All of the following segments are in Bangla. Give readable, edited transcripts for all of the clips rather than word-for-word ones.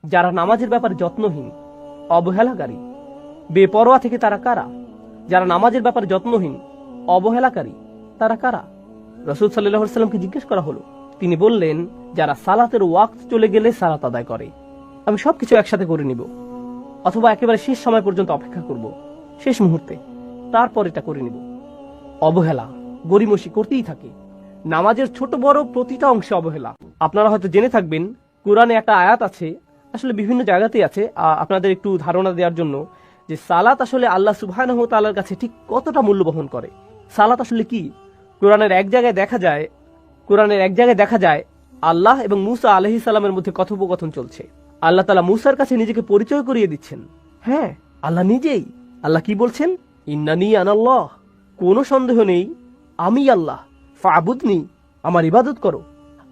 যারা নামাজের ব্যাপারে যত্নহীন, অবহেলাকারী, বেপরোয়া থেকে তারা কারা? যারা নামাজের ব্যাপারে যত্নহীন, অবহেলাকারী, তারা কারা? রাসূল সাল্লাল্লাহু আলাইহি ওয়াসাল্লামকে জিজ্ঞেস করা হলো। তিনি বললেন, যারা সালাতের ওয়াক্ত চলে গেলে সালাত আদায় করে। আমি সবকিছু একসাথে করে নিব, অথবা একেবারে শেষ সময় পর্যন্ত অপেক্ষা করব, শেষ মুহূর্তে, তারপর এটা করে নিব। অবহেলা, গরিমসি করতেই থাকে। নামাজের ছোট বড় প্রতিটা অংশে অবহেলা। আপনারা হয়তো জেনে থাকবেন, কোরআনে একটা আয়াত আছে, আসলে বিভিন্ন জায়গাতেই আছে, আপনাদের একটু ধারণা দেওয়ার জন্য, যে সালাত আসলে আল্লাহ সুবহানাহু ওয়া তাআলার কাছে ঠিক কতটা মূল্য বহন করে। সালাত আসলে কি? কোরআনের এক জায়গায় দেখা যায় আল্লাহ এবং মুসা আলাইহিস সালামের মধ্যে কথোপকথন চলছে। আল্লাহ তাআলা মুসার কাছে নিজেকে পরিচয় করিয়ে দিচ্ছেন। হ্যাঁ, আল্লাহ নিজেই। আল্লাহ কি বলছেন? ইন্নানি আনাল্লাহ, কোনো সন্দেহ নেই আমি আল্লাহ, ফাবুদনি, আমার ইবাদত করো,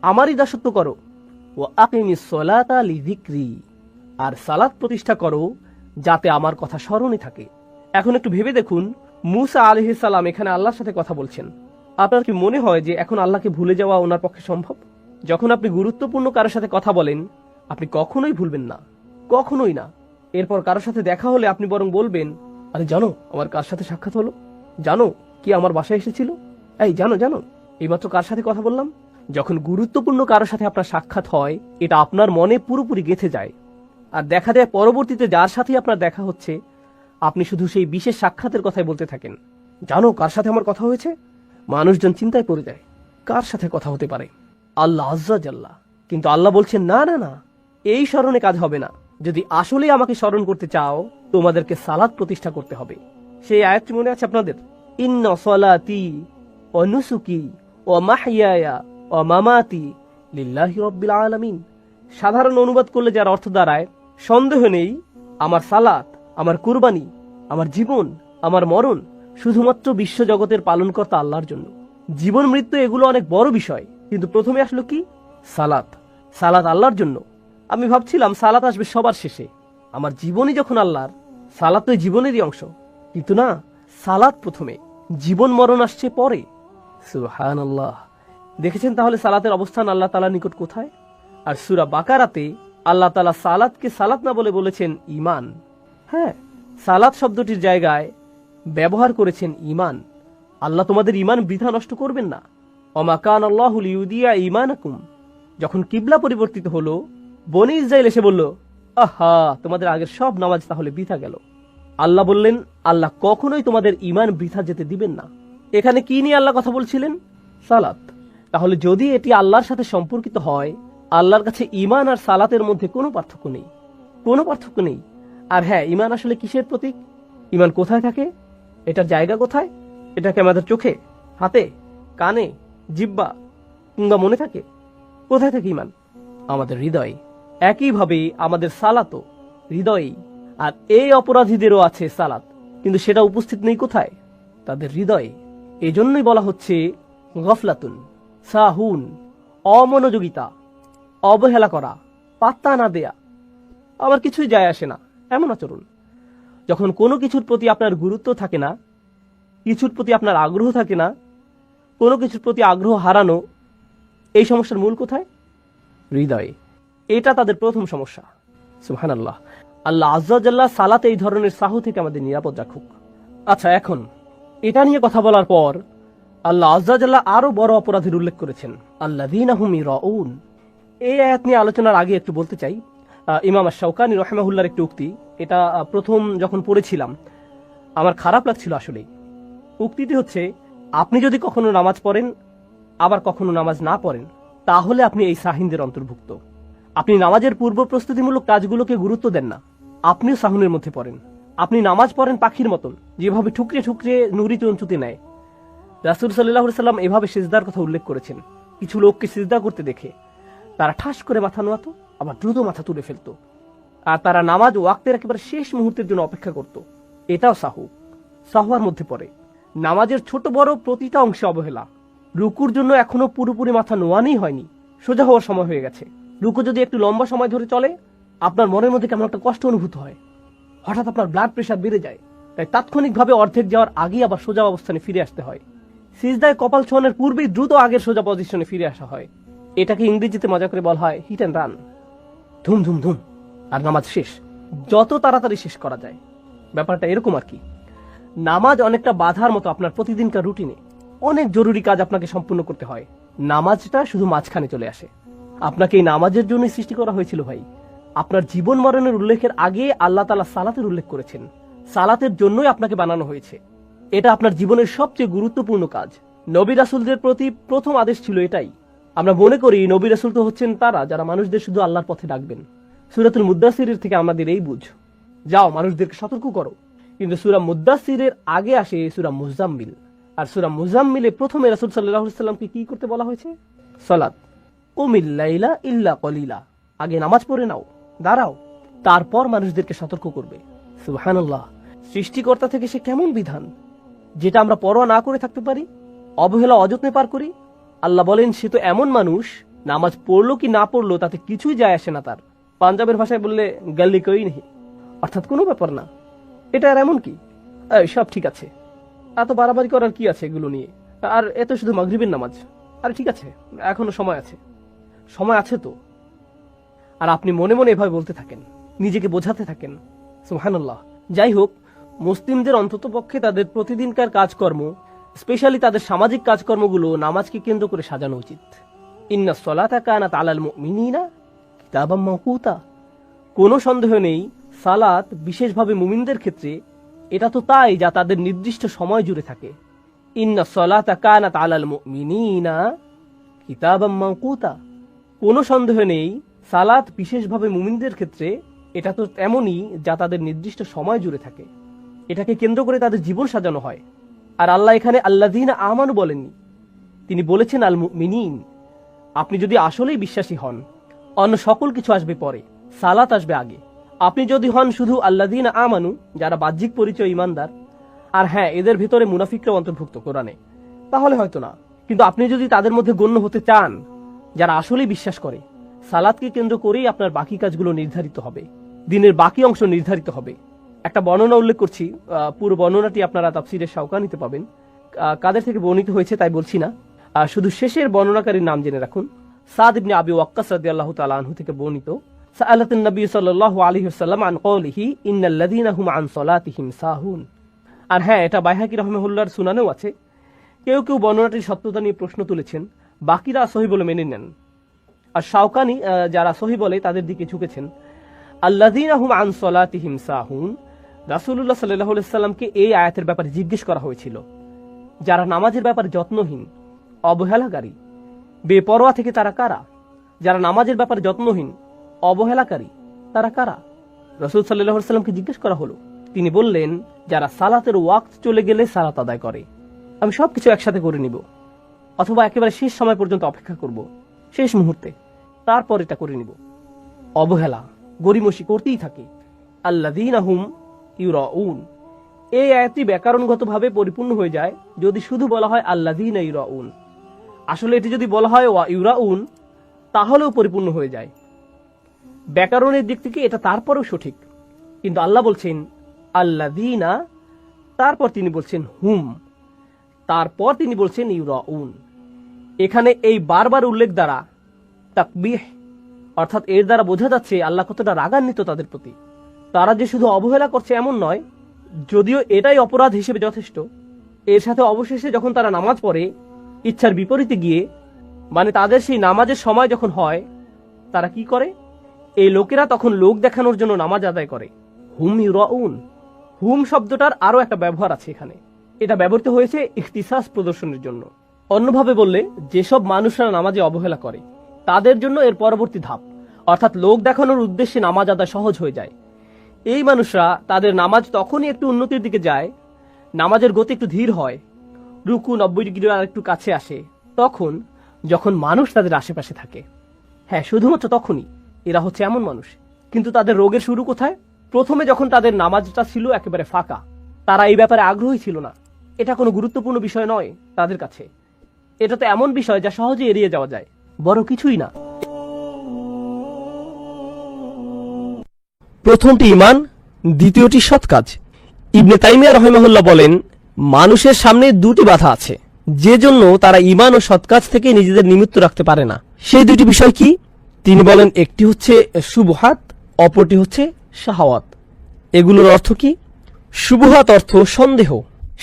আমারই দাসত্ব করো, ও আকিমিস সালাতা লিযিকরি, আর সালাত প্রতিষ্ঠা করো যাতে আমার কথা স্মরণে থাকে। এখন একটু ভেবে দেখুন, মুসা আলাইহিস সালাম এখানে আল্লাহর সাথে কথা বলছেন। আপনার কি মনে হয় যে এখন আল্লাহকে ভুলে যাওয়া ওনার পক্ষে সম্ভব? যখন আপনি গুরুত্বপূর্ণ কারোর সাথে কথা বলেন, আপনি কখনোই ভুলবেন না, কখনোই না। এরপর কারোর সাথে দেখা হলে আপনি বরং বলবেন, আরে জানো আমার কার সাথে সাক্ষাৎ হলো? জানো কি আমার বাসায় এসেছিল? এই জানো এইমাত্র কার সাথে কথা বললাম? যখন গুরুত্বপূর্ণ কারোর সাথে আপনার সাক্ষাৎ হয়, এটা আপনার মনে পুরোপুরি গেঁথে যায়। আর দেখা যায় পরবর্তীতে যার সাথে আপনার দেখা হচ্ছে, আপনি শুধু সেই বিশেষ সাক্ষাতের কথাই বলতে থাকেন। জানো কার সাথে আমার কথা হয়েছে? মানুষজন চিন্তায় পড়ে যায়, কার সাথে কথা হতে পারে? আল্লাহ আজ্জা জাল্লা। কিন্তু আল্লাহ বলছেন, না না না, এই স্মরণে কাজ হবে না। যদি আসলেই আমাকে স্মরণ করতে চাও, তোমাদেরকে সালাত প্রতিষ্ঠা করতে হবে। সেই আয়াতটি মনে আছে আপনাদের? ইন্না সলাতি ওয়া নুসুকি ওয়া মাহইয়ায়া ওয়া মামাতি লিল্লাহি রাব্বিল আলামিন। সাধারণ অনুবাদ করলে যার অর্থ দাঁড়ায়, সন্দেহ নেই আমার সালাত, আমার কুরবানি, আমার জীবন, আমার মরণ শুধুমাত্র বিশ্বজগতের পালনকর্তা আল্লাহর জন্য। জীবন মৃত্যু এগুলো অনেক বড় বিষয়, কিন্তু প্রথমে আসলো কি? সালাত। সালাত আল্লাহর জন্য। আমি ভাবছিলাম সালাত আসবে সবার শেষে। আমার জীবনই যখন আল্লাহর, সালাত তো জীবনেরই অংশ। কিন্তু না, সালাত প্রথমে, জীবন মরণ আসছে পরে। সুবহানাল্লাহ। দেখেছেন তাহলে সালাতের অবস্থান আল্লাহ তাআলার নিকট কোথায়? আর সূরা বাকারাতে আল্লাহ তাআলা সালাতকে সালাত না বলে বলেছেন ঈমান। হ্যাঁ, সালাত শব্দটির জায়গায় ব্যবহার করেছেন ঈমান। আল্লাহ তোমাদের ঈমান বৃথা নষ্ট করবেন না। ওমা কানা আল্লাহু লিইউদিয়া ঈমানাকুম। যখন কিবলা পরিবর্তিত হলো, বনী ইসরাইল এসে বলল, আহা, তোমাদের আগের সব নামাজ তাহলে বৃথা গেল। আল্লাহ বললেন, আল্লাহ কখনোই তোমাদের ঈমান বৃথা যেতে দিবেন না। এখানে কি নিয়ে আল্লাহ কথা বলছিলেন? সালাত। তাহলে যদি এটি আল্লাহর সাথে সম্পর্কিত হয়, আল্লাহর কাছে ঈমান আর সালাতের মধ্যে কোনো পার্থক্য নেই। আর হ্যাঁ, ঈমান আসলে কিসের প্রতীক? ঈমান কোথায় থাকে? এটার জায়গা কোথায়? এটা কি আমাদের চোখে, হাতে, কানে, জিহ্বা কিংবা মনে থাকে? কোথায় থাকে ঈমান? আমাদের হৃদয়ে। একইভাবে আমাদের সালাতও হৃদয়েই। আর এই অপরাধীদেরও আছে সালাত, কিন্তু সেটা উপস্থিত নেই কোথায়? তাদের হৃদয়ে। এজন্যই বলা হচ্ছে গফলাতুন, সাহুন, অমনোযোগিতা, অবহেলা করা, পাত্তা না দেয়া, আমার কিছুই যায় আসে না, এমন আচরণ। যখন কোনো কিছুর প্রতি আপনার গুরুত্ব থাকে না, কিছুর প্রতি আপনার আগ্রহ থাকে না, কোনো কিছুর প্রতি আগ্রহ হারানো, এই সমস্যার মূল কোথায়? হৃদয়ে। এটা তাদের প্রথম সমস্যা। সুবহানাল্লাহ। আল্লাহ আজ্জা জাল্লা সালাত এই ধরনের সাহু থেকে আমাদের নিরাপদ রাখুক। আচ্ছা, এখন এটা নিয়ে কথা বলার পর আল্লাহ আজ্জা জাল্লা আরো বড় অপরাধের উল্লেখ করেছেন, আল্লাযীনা হুম ইরাউন। এই আয়াত নিয়ে আলোচনার আগে একটু বলতে চাই, ইমাম আশ-শাওকানী রাহিমাহুল্লাহর একটি উক্তি। এটা প্রথম যখন পড়েছিলাম আমার খারাপ লাগছিল আসলে। উক্তিটি হচ্ছে, আপনি যদি কখনো নামাজ পড়েন আবার কখনো নামাজ না পড়েন, তাহলে আপনি এই সাহিনদের অন্তর্ভুক্ত। আপনি নামাজের পূর্ব প্রস্তুতিমূলক কাজগুলোকে গুরুত্ব দেন না, আপনিও সাহুনের মধ্যে পড়েন। আপনি নামাজ পড়েন পাখির মতন, যেভাবে ঠুকরে ঠুকরে নুড়ি চুনচুতে নেয়। রাসূল সাল্লাল্লাহু আলাইহি ওয়াসাল্লাম এভাবে সিজদার কথা উল্লেখ করেছেন। কিছু লোককে সিজদা করতে দেখে তারা ঠাস করে মাথা নোয়াতো, আবার দ্রুত মাথা তুলে ফেলতো, আর তারা নামাজ ওয়াক্তের একেবারে শেষ মুহূর্তের জন্য অপেক্ষা করত। এটাও সাহুয়ার মধ্যে পড়ে। নামাজের ছোট বড় প্রতিটা অংশে অবহেলা। রুকুর জন্য এখনো পুরোপুরি মাথা নোয়ানোই হয়নি, সোজা হওয়ার সময় হয়ে গেছে। রুকু যদি একটু লম্বা সময় ধরে চলে, আপনার মনের মধ্যে কেমন একটা কষ্ট অনুভূত হয়, হঠাৎ আপনার ব্লাড প্রেশার বেড়ে যায়। তাই তাৎক্ষণিকভাবে অর্ধেক যাওয়ার আগেই আবার সোজা অবস্থানে ফিরে আসতে হয়। সিজদায় কপাল ছোঁয়ানোর পূর্বেই দ্রুত আগের সোজা পজিশনে ফিরে আসা হয়। এটাকে ইংরেজিতে মজা করে বলা হয় হিট অ্যান্ড রান। ধুম ধুম ধুম, আর নামাজ শেষ, যত তাড়াতাড়ি শেষ করা যায়। ব্যাপারটা এরকম আর কি। নামাজ অনেকটা বাধার মতো আপনার প্রতিদিনকার রুটিনে। অনেক জরুরি কাজ আপনাকে সম্পূর্ণ করতে হয়, নামাজটা শুধু মাঝখানে চলে আসে। আপনাকে এই নামাজের জন্য সৃষ্টি করা হয়েছিল ভাই। আপনার জীবন মরণের উল্লেখের আগে আল্লাহ তাআলা সালাতের উল্লেখ করেছেন। সালাতের জন্যই আপনাকে বানানো হয়েছে। এটা আপনার জীবনের সবচেয়ে গুরুত্বপূর্ণ কাজ। নবী রাসূলদের প্রতি প্রথম আদেশ ছিল এটাই। আমরা মনে করি নবী রাসূল তো হচ্ছেন তারা যারা মানুষদের শুধু আল্লাহর পথে ডাকবেন। সূরাতুল মুদ্দাসিরের থেকে আমাদের এই বুঝ, যাও মানুষদেরকে সতর্ক করো। কিন্তু সূরা মুদ্দাসিরের আগে আসে সূরা মুজাম্মিল। আর সূরা মুজাম্মিলে প্রথমে রাসূল সাল্লাল্লাহু আলাইহি ওয়াসাল্লামকে কি করতে বলা হয়েছে? সালাত। কুমিল লাইলা ইল্লা কলিলা। আগে নামাজ পড়ে নাও, দাঁড়াও, তারপর মানুষদেরকে সতর্ক করবে। সুবহানাল্লাহ। সৃষ্টিকর্তা থেকে সে কেমন বিধান, যেটা আমরা পরোয়া না করে থাকতে পারি, অবহেলা অযত্নে পার করি। আল্লাহ বলেন সে তো এমন মানুষ, নামাজ পড়লো কি না পড়লো তাতে কিছুই যায় আসে না তার। পাঞ্জাবের ভাষায় বললে গাল্লি কই নেই, অর্থাৎ কোনো ব্যাপার না। এটা আর এমন কি, সব ঠিক আছে, এত বাড়াবাড়ি করার কি আছে এগুলো নিয়ে? আর এত শুধু মাগরিবের নামাজ, আরে ঠিক আছে, এখনো সময় আছে। সময় আছে তো। আর আপনি মনে মনে এভাবে বলতে থাকেন, নিজেকে বোঝাতে থাকেন। সুবহানাল্লাহ। যাই হোক, মুসলিমদের অন্ততপক্ষে তাদের প্রতিদিনকার কাজকর্ম, স্পেশালি তাদের সামাজিক কাজকর্মগুলো নামাজকে কেন্দ্র করে সাজানো উচিত। ইন্নাস সালাতা কানাত আলাল মুমিনিনা কিতাবাম মাওকুতা। কোনো সন্দেহ নেই, সালাত বিশেষভাবে মুমিনদের ক্ষেত্রে এটা তো তাই যা তাদের নির্দিষ্ট সময় জুড়ে থাকে। ইন্নাস সালাতা কানাত আলাল মুমিনিনা কিতাবাম মাওকুতা। কোনো সন্দেহ নেই, সালাত বিশেষভাবে মুমিনদের ক্ষেত্রে এটা তো এমনই যা তাদের নির্দিষ্ট সময় জুড়ে থাকে। এটাকে কেন্দ্র করে তাদের জীবন সাজানো হয়। আর আল্লাহ এখানে আল্লাযীনা আমানু বলেননি, তিনি বলেছেন আল মুমিনিন। আপনি যদি আসলেই বিশ্বাসী হন, অন্য সকল কিছু আসবে পরে, সালাত আসবে আগে। আপনি যদি হন শুধু আল্লাযীনা আমানু, যারা বাহ্যিক পরিচয় ইমানদার, আর হ্যাঁ এদের ভিতরে মুনাফিকরাও অন্তর্ভুক্ত কোরআনে, তাহলে হয়তো না। কিন্তু আপনি যদি তাদের মধ্যে গণ্য হতে চান যারা আসলেই বিশ্বাস করে, সালাতকে কেন্দ্র করেই আপনার বাকি কাজগুলো নির্ধারিত হবে, দিনের বাকি অংশ নির্ধারিত হবে। একটা বর্ণনা উল্লেখ করছি, পুরো বর্ণনাটি আপনারা তাফসীরের শাওকানিতে পাবেন। কাদের থেকে বর্ণিত হয়েছে তাই বলছি না, শুধু শেষের বর্ণনাকারীর নাম জেনে রাখুন। সাদ ইবনে আবি ওয়াক্কাস রাদিয়াল্লাহু তাআলা আনহু থেকে বর্ণিত, সাআলাতুন নবী সাল্লাল্লাহু আলাইহি ওয়াসাল্লাম আন কওলিহি ইন্নাল্লাযীনা হুম আন সালাতিহিম সাহুন। আর হ্যাঁ, এটা বাইহাকি রাহিমাহুল্লাহর সুনানেও আছে। কেউ কেউ বর্ণনাটির সত্যতা নিয়ে প্রশ্ন তুলেছেন, বাকিরা সহিহ বলে মেনে নেন। আর শাওকানি যারা সহিহ বলে তাদের দিকে ঝুঁকেছেন। আল্লাযীনা হুম আন সালাতিহিম সাহুন, রাসূলুল্লাহ সাল্লাল্লাহু আলাইহি ওয়াসাল্লামকে এই আয়াতের ব্যাপারে জিজ্ঞেস করা হয়েছিল, যারা নামাজের ব্যাপারে যত্নহীন, অবহেলাকারী, বেপরোয়া থেকে তারা কারা? যারা নামাজের ব্যাপারে যত্নহীন, অবহেলাকারী, তারা কারা? রাসূল সাল্লাল্লাহু আলাইহি ওয়াসাল্লামকে জিজ্ঞেস করা হলো। তিনি বললেন, যারা সালাতের ওয়াক্ত চলে গেলে সালাত আদায় করে। আমি সবকিছু একসাথে করে নিব, অথবা একেবারে শেষ সময় পর্যন্ত অপেক্ষা করব, শেষ মুহূর্তে, তারপর এটা করে নিব। অবহেলা, গরিমসি করতেই থাকে। আল্লাযীনা হুম ইউরাউন, এই আয়াতটি ব্যাকরণগতভাবে পরিপূর্ণ হয়ে যায় যদি শুধু বলা হয় আল্লাযীনা ইউরাউন। আসলে এটি যদি বলা হয় ওয়া ইউরাউন, তাহলেও পরিপূর্ণ হয়ে যায়। ব্যাকরণের দিক থেকে এটা তারপরেও সঠিক। কিন্তু আল্লাহ বলছেন আল্লাযীনা, তারপর তিনি বলছেন হুম, তারপর তিনি বলছেন ইউরাউন। এখানে এই বারবার উল্লেখ দ্বারা তাকবীহ, অর্থাৎ এর দ্বারা বোঝা যাচ্ছে আল্লাহ কতটা রাগান্বিত তাদের প্রতি। তারা যে শুধু অবহেলা করছে এমন নয়, যদিও এটাই অপরাধ হিসেবে যথেষ্ট। এর সাথে অবশেষে যখন তারা নামাজ পড়ে ইচ্ছার বিপরীতে গিয়ে, মানে তাদের সেই নামাজের সময় যখন হয়, তারা কি করে? এই লোকেরা তখন লোক দেখানোর জন্য নামাজ আদায় করে। হুম ইউরাউন, হুম শব্দটার আরো একটা ব্যবহার আছে এখানে। এটা ব্যবহৃত হয়েছে ইখতিসাস প্রদর্শনের জন্য। অন্যভাবে বললে, যেসব মানুষরা নামাজে অবহেলা করে তাদের জন্য এর পরবর্তী ধাপ, অর্থাৎ লোক দেখানোর উদ্দেশ্যে নামাজ আদায় সহজ হয়ে যায়। এই মানুষরা তাদের নামাজ তখনই একটু উন্নতির দিকে যায়, নামাজের গতি একটু ধীর হয়, রুকু 90 ডিগ্রির আর একটু কাছে আসে, তখন যখন মানুষ তাদের আশেপাশে থাকে। হ্যাঁ, শুধুমাত্র তখনই। এরা হচ্ছে এমন মানুষ। কিন্তু তাদের রোগের শুরু কোথায়? প্রথমে যখন তাদের নামাজটা ছিল একেবারে ফাঁকা, তারা এই ব্যাপারে আগ্রহী ছিল না। এটা কোনো গুরুত্বপূর্ণ বিষয় নয় তাদের কাছে। এটা তো এমন বিষয় যা সহজে এড়িয়ে যাওয়া যায়, বড় কিছুই না। প্রথমটি ঈমান, দ্বিতীয়টি সৎ কাজ। ইবনে তাইমিয়া রাহিমাহুল্লাহ বলেন, মানুষের সামনে দুটি বাধা আছে, যে জন্য তারা ঈমান ও সৎ কাজ থেকে নিজেদের নিমিত্ত রাখতে পারে না। সেই দুটি বিষয় কি? তিনি বলেন, একটি হচ্ছে শুবহাত, অপরটি হচ্ছে শাহওয়াত। এগুলোর অর্থ কি? শুবহাত অর্থ সন্দেহ,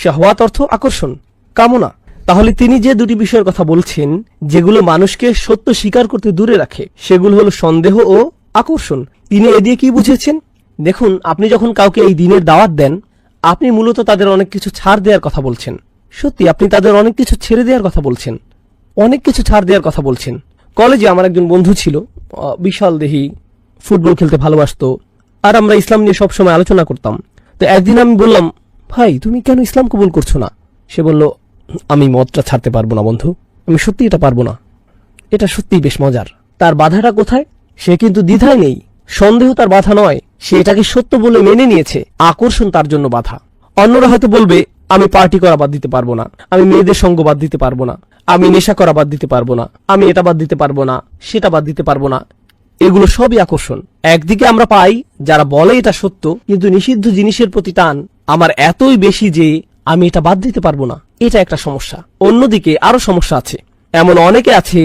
শাহওয়াত অর্থ আকর্ষণ, কামনা। তাহলে তিনি যে দুটি বিষয়ের কথা বলছেন যেগুলো মানুষকে সত্য স্বীকার করতে দূরে রাখে, সেগুলো হলো সন্দেহ ও আকর্ষণ। তিনি এ দিয়ে কি বুঝেছেন? দেখুন, আপনি যখন কাউকে এই দিনের দাওয়াত দেন, আপনি মূলত তাদের অনেক কিছু ছাড় দেওয়ার কথা বলছেন। সত্যি, আপনি তাদের অনেক কিছু ছেড়ে দেওয়ার কথা বলছেন, অনেক কিছু ছাড় দেওয়ার কথা বলছেন। কলেজে আমার একজন বন্ধু ছিল, বিশাল দেহি, ফুটবল খেলতে ভালোবাসতো, আর আমরা ইসলাম নিয়ে সবসময় আলোচনা করতাম। তো একদিন আমি বললাম, ভাই তুমি কেন ইসলাম কবুল করছো না? সে বলল, আমি মদটা ছাড়তে পারবো না বন্ধু, আমি সত্যি এটা পারবো না। এটা সত্যিই বেশ মজার। তার বাধাটা কোথায়? সে কিন্তু দ্বিধায় নেই, সন্দেহ তার বাধা নয়, সে এটাকে সত্য বলে মেনে নিয়েছে, আকর্ষণ তার জন্য বাধা। অন্যরা হয়তো বলবে, আমি পার্টি করা বাদ দিতে পারবো না, আমি মেয়েদের সঙ্গ বাদ দিতে পারবো না, আমি নেশা করা বাদ দিতে পারবো না, আমি এটা বাদ দিতে পারবো না, সেটা বাদ দিতে পারবো না। এগুলো সবই আকর্ষণ। একদিকে আমরা পাই যারা বলে এটা সত্য, কিন্তু নিষিদ্ধ জিনিসের প্রতি টান আমার এতই বেশি যে আমি এটা বাদ দিতে পারবো না, এটা একটা সমস্যা। অন্যদিকে আরো সমস্যা আছে। এমন অনেকে আছে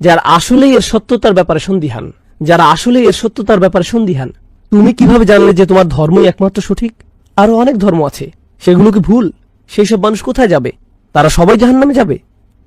যারা আসলে এর সত্যতার ব্যাপারে সন্দিহান, যারা আসলে এর সত্যতার ব্যাপারে সন্দিহান। তুমি কিভাবে জানলে যে তোমার ধর্মই একমাত্র সঠিক? আরো অনেক ধর্ম আছে, সেগুলো কি ভুল? সেই সব মানুষ কোথায় যাবে? তারা সবাই জাহান্নামে যাবে?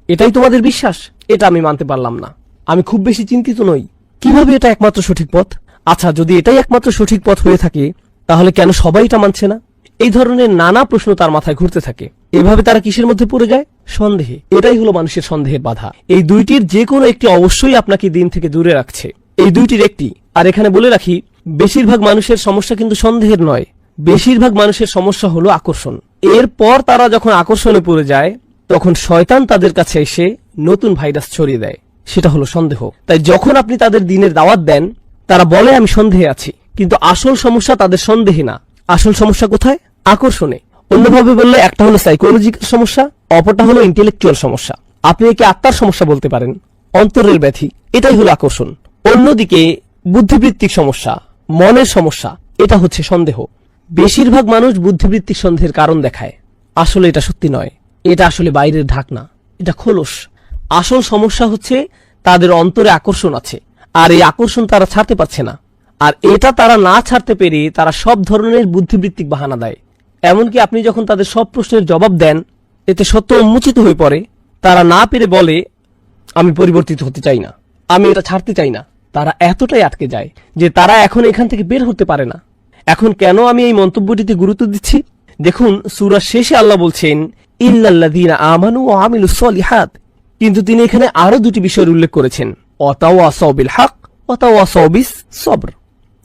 এটাই তোমাদের বিশ্বাস? এটা আমি মানতে পারলাম না। আমি খুব বেশি চিন্তিত নই, কিভাবে এটা একমাত্র সঠিক পথ? আচ্ছা, যদি এটাই একমাত্র সঠিক পথ হয়ে থাকে, তাহলে কেন সবাই এটা মানছে না? এই ধরনের নানা প্রশ্ন তার মাথায় ঘুরতে থাকে। এভাবে তারা কিসের মধ্যে পড়ে যায়? সন্দেহে। এটাই হলো মানুষের সন্দেহের বাধা। এই দুইটির যে কোনো একটি অবশ্যই আপনাকে দিন থেকে দূরে রাখছে, এই দুইটির একটি। আর এখানে বলে রাখি, বেশিরভাগ মানুষের সমস্যা কিন্তু সন্দেহের নয়, বেশিরভাগ মানুষের সমস্যা হলো আকর্ষণ। এরপর তারা যখন আকর্ষণে পড়ে যায়, তখন শয়তান তাদের কাছে এসে নতুন ভাইরাস ছড়িয়ে দেয়, সেটা হলো সন্দেহ। তাই যখন আপনি তাদের দিনের দাওয়াত দেন, তারা বলে আমি সন্দেহে আছি, কিন্তু আসল সমস্যা তাদের সন্দেহে না। আসল সমস্যা কোথায়? আকর্ষণে। অন্যভাবে বললে, একটা হলো সাইকোলজিক্যাল সমস্যা, অপরটা হলো ইন্টেলেকচুয়াল সমস্যা। আপনি একে আত্মার সমস্যা বলতে পারেন, অন্তরের ব্যাধি, এটাই হলো আকর্ষণ। অন্যদিকে বুদ্ধিবৃত্তিক সমস্যা, মনের সমস্যা, এটা হচ্ছে সন্দেহ। বেশিরভাগ মানুষ বুদ্ধিবৃত্তিক সন্দেহের কারণ দেখায়, আসলে এটা সত্যি নয়, এটা আসলে বাইরের ঢাকনা, এটা খোলস। আসল সমস্যা হচ্ছে তাদের অন্তরে আকর্ষণ আছে, আর এই আকর্ষণ তারা ছাড়তে পারছে না। আর এটা তারা না ছাড়তে পেরে তারা সব ধরনের বুদ্ধিবৃত্তিক বাহানা দেয়। এমনকি আপনি যখন তাদের সব প্রশ্নের জবাব দেন, এতে সত্য উন্মোচিত হয়ে পড়ে, তারা না পেরে বলে, আমি পরিবর্তিত হতে চাই না, আমি এটা ছাড়তে চাই না। তারা এতটাই আটকে যায় যে তারা এখন এখান থেকে বের হতে পারে না। এখন কেন আমি এই মন্তব্যটিতে গুরুত্ব দিচ্ছি? দেখুন, সূরার শেষে আল্লাহ বলছেন, ইল্লাল্লাযীনা আমানু ওয়া আমিলুস সলিহাত। কিন্তু তিনি এখানে আরো দুটি বিষয়ের উল্লেখ করেছেন, ওয়াতাওয়াসাউ বিল হক ওয়াতাওয়াসাউ বিস সবর।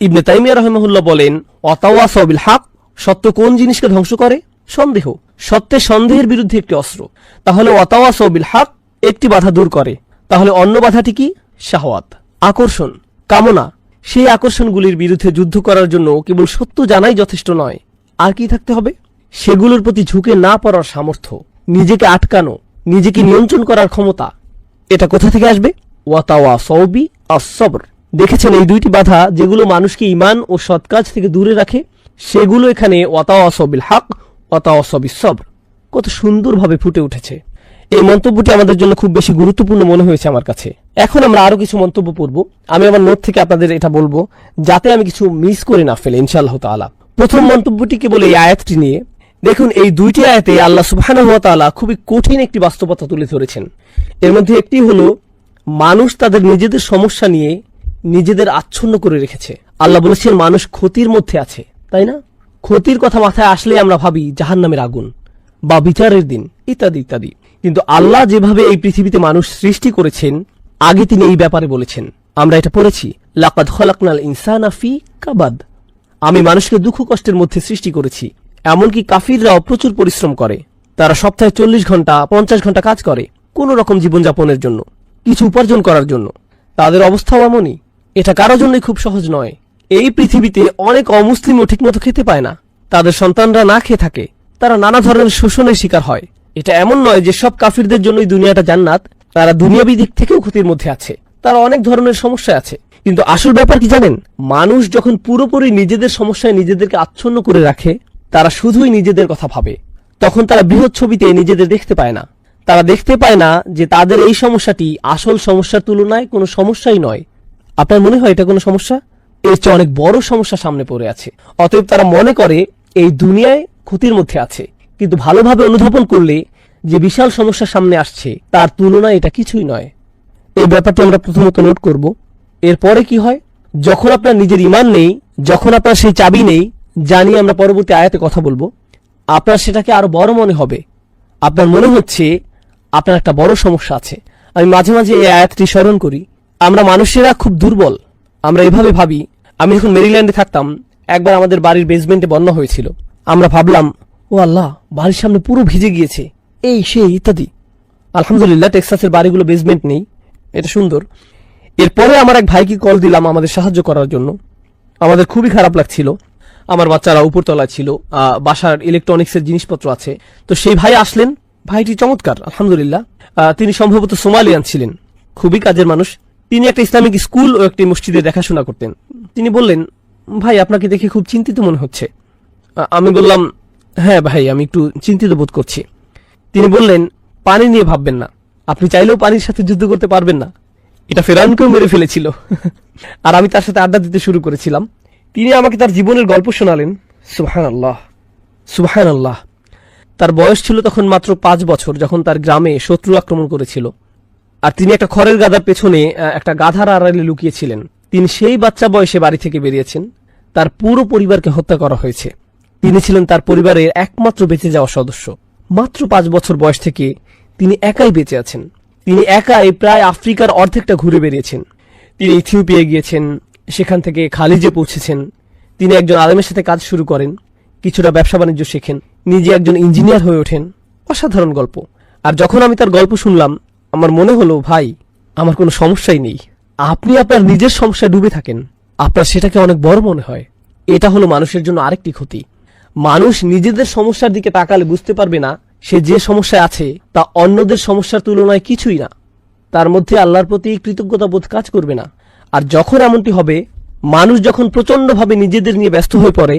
ইবনে তাইমিয়া রাহিমাহুল্লাহ বলেন, ওয়াতাওয়াসাউ বিল হক, সত্য কোন জিনিসকে ধ্বংস করে? সন্দেহ। সত্যের সন্দেহের বিরুদ্ধে একটি অস্ত্র। তাহলে ওয়াতাওয়াসাউ বিল হক একটি বাধা দূর করে। তাহলে অন্য বাধাটি কি? শাহওয়াত, আকর্ষণ, কামনা। সেই আকর্ষণগুলির বিরুদ্ধে যুদ্ধ করার জন্য কেবল সত্য জানাই যথেষ্ট নয়, আর কি থাকতে হবে? সেগুলোর প্রতি ঝুঁকে না পড়ার সামর্থ্য, নিজেকে আটকানো, নিজেকে নিয়ন্ত্রণ করার ক্ষমতা। এটা কোথা থেকে আসবে? ওয়াতাওয়াসাউ বিস-সবর। দেখেছেন, এই দুইটি বাধা যেগুলো মানুষকে ঈমান ও সৎ কাজ থেকে দূরে রাখে, সেগুলো এখানে ওয়াতাওয়াসাউ বিল হক ওয়াতাওয়াসাউ বিস-সবর কত সুন্দরভাবে ফুটে উঠেছে। এই মন্তব্যটি আমাদের জন্য খুব বেশি গুরুত্বপূর্ণ মনে হয়েছে আমার কাছে। এখন আমরা আরো কিছু মন্তব্য পড়ব। আমি আমার নোট থেকে আপনাদের এটা বলবো, যাতে আমি কিছু মিস করে না ফেলে, ইনশাআল্লাহ তাআলা। প্রথম মন্তব্যটি কেবল এই আয়াতটি নিয়ে। দেখুন, এই দুইটি আয়াতে আল্লাহ সুবহানাহু ওয়া তাআলা খুবই কঠিন একটি বাস্তবতা তুলে ধরেছেন। এর মধ্যে একটি হলো, মানুষ তাদের নিজেদের সমস্যা নিয়ে নিজেদের আচ্ছন্ন করে রেখেছে। আল্লাহ বলেছেন মানুষ ক্ষতির মধ্যে আছে, তাই না? ক্ষতির কথা মাথায় আসলে আমরা ভাবি জাহান্নামের আগুন বা বিচারের দিন ইত্যাদি ইত্যাদি। কিন্তু আল্লাহ যেভাবে এই পৃথিবীতে মানুষ সৃষ্টি করেছেন, আগে তিনি এই ব্যাপারে বলেছেন। আমরা এটা পড়েছি, লাকাদ খালাকনাল ইনসানা ফি কাবাদ। আমি মানুষকে দুঃখ কষ্টের মধ্যে সৃষ্টি করেছি। এমনকি কাফিররাও প্রচুর পরিশ্রম করে। তারা সপ্তাহে 40 ঘন্টা 50 ঘন্টা কাজ করে কোন রকম জীবনযাপনের জন্য, কিছু উপার্জন করার জন্য। তাদের অবস্থাও এমনই। এটা কারো জন্যই খুব সহজ নয়। এই পৃথিবীতে অনেক অমুসলিমও ঠিকমতো খেতে পায় না, তাদের সন্তানরা না খেয়ে থাকে, তারা নানা ধরনের শোষণের শিকার হয়। এটা এমন নয় যে সব কাফিরদের জন্যই দুনিয়াটা জান্নাত, তারা দুনিয়াবী দিক থেকেও ক্ষতির মধ্যে আছে, তারা অনেক ধরনের সমস্যা আছে। কিন্তু আসল ব্যাপার কি জানেন? মানুষ যখন পুরোপুরি নিজেদের সমস্যায় নিজেদেরকে আচ্ছন্ন করে রাখে, তারা শুধুই নিজেদের কথা ভাবে, তখন তারা বৃহৎ ছবিতে নিজেদের দেখতে পায় না। তারা দেখতে পায় না যে তাদের এই সমস্যাটি আসল সমস্যার তুলনায় কোনো সমস্যাই নয়। আপনার মনে হয় এটা কোনো সমস্যা? এর চেয়ে অনেক বড় সমস্যা সামনে পড়ে আছে। অতএব তারা মনে করে এই দুনিয়ায় ক্ষতির মধ্যে আছে, কিন্তু ভালোভাবে অনুধাবন করলে যে বিশাল সমস্যা সামনে আসছে তার তুলনায় এটা কিছুই নয়। এই ব্যাপারটি আমরা প্রথমত নোট করব। এরপরে কি হয়, যখন আপনার নিজের ঈমান নেই, যখন আপনার সেই চাবি নেই, জানি আমরা পরবর্তী আয়াতে কথা বলবো, আপনার সেটাকে আরো বড় মনে হবে। আপনার মনে হচ্ছে আপনার একটা বড় সমস্যা আছে। আমি মাঝে মাঝে এই আয়াতটি স্মরণ করি। আমরা মানুষেরা খুব দুর্বল, আমরা এভাবে ভাবি। আমি যখন মেরিল্যান্ডে থাকতাম, একবার আমাদের বাড়ির বেসমেন্টে বন্যা হয়েছিল। আমরা ভাবলাম, ও আল্লাহ, বাড়ির সামনে পুরো ভিজে গিয়েছে, এই সেই ইত্যাদি। আলহামদুলিল্লাহ টেক্সাসের বাড়িগুলো বেসমেন্ট নেই, এটা সুন্দর। এরপরে আমার এক ভাইকে কল দিলাম আমাদের সাহায্য করার জন্য। আমাদের খুবই খারাপ লাগছিল, আমার বাচ্চারা উপরতলায় ছিল, বাসার ইলেকট্রনিক্সের জিনিসপত্র আছে। তো সেই ভাই আসলেন, ভাইটি চমৎকার আলহামদুলিল্লাহ। তিনি সম্ভবত সোমালিয়ান ছিলেন, খুবই কাজের মানুষ। তিনি একটা ইসলামিক স্কুল ও একটি মসজিদে দেখাশোনা করতেন। তিনি বললেন, ভাই আপনাকে দেখে খুব চিন্তিত মনে হচ্ছে। আমি বললাম, হ্যাঁ ভাই, আমি একটু চিন্তিত বোধ করছি। তিনি বললেন, পানি নিয়ে ভাববেন না, আপনি চাইলেও পানির সাথে যুদ্ধ করতে পারবেন না। এটা ফেরাউনকেও মেরে ফেলেছিল। আর আমি তার সাথে আড্ডা দিতে শুরু করেছিলাম। তিনি আমাকে তার জীবনের গল্প শোনালেন। সুবহানাল্লাহ, সুবহানাল্লাহ। তার বয়স ছিল তখন মাত্র 5 বছর, যখন তার গ্রামে শত্রু আক্রমণ করেছিল। আর তিনি একটা খড়ের গাদার পেছনে একটা গাধার আড়ালে লুকিয়েছিলেন। তিনি সেই বাচ্চা বয়সে বাড়ি থেকে বেরিয়েছেন। তার পুরো পরিবারকে হত্যা করা হয়েছে। তিনি ছিলেন তার পরিবারের একমাত্র বেঁচে যাওয়া সদস্য। মাত্র 5 বছর বয়স থেকে তিনি একাই বেঁচে আছেন। তিনি একাই প্রায় আফ্রিকার অর্ধেকটা ঘুরে বেরিয়েছেন। তিনি ইথিওপিয়ায় গিয়েছেন, সেখান থেকে খালিজে পৌঁছেছেন। তিনি একজন আলেমের সাথে কাজ শুরু করেন, কিছুটা ব্যবসা বাণিজ্য শেখেন, নিজে একজন ইঞ্জিনিয়ার হয়ে ওঠেন। অসাধারণ গল্প। আর যখন আমি তার গল্প শুনলাম, আমার মনে হলো, ভাই, আমার কোনো সমস্যাই নেই। আপনি আপনার নিজের সমস্যায় ডুবে থাকেন, আপনার সেটাকে অনেক বড় মনে হয়। এটা হলো মানুষের জন্য আরেকটি ক্ষতি। মানুষ নিজেদের সমস্যার দিকে তাকালে বুঝতে পারবে না সে যে সমস্যায় আছে তা অন্যদের সমস্যার তুলনায় কিছুই না। তার মধ্যে আল্লাহর প্রতি কৃতজ্ঞতা বোধ কাজ করবে না। আর যখন এমনটি হবে, মানুষ যখন প্রচন্ডভাবে নিজেদের নিয়ে ব্যস্ত হয়ে পড়ে,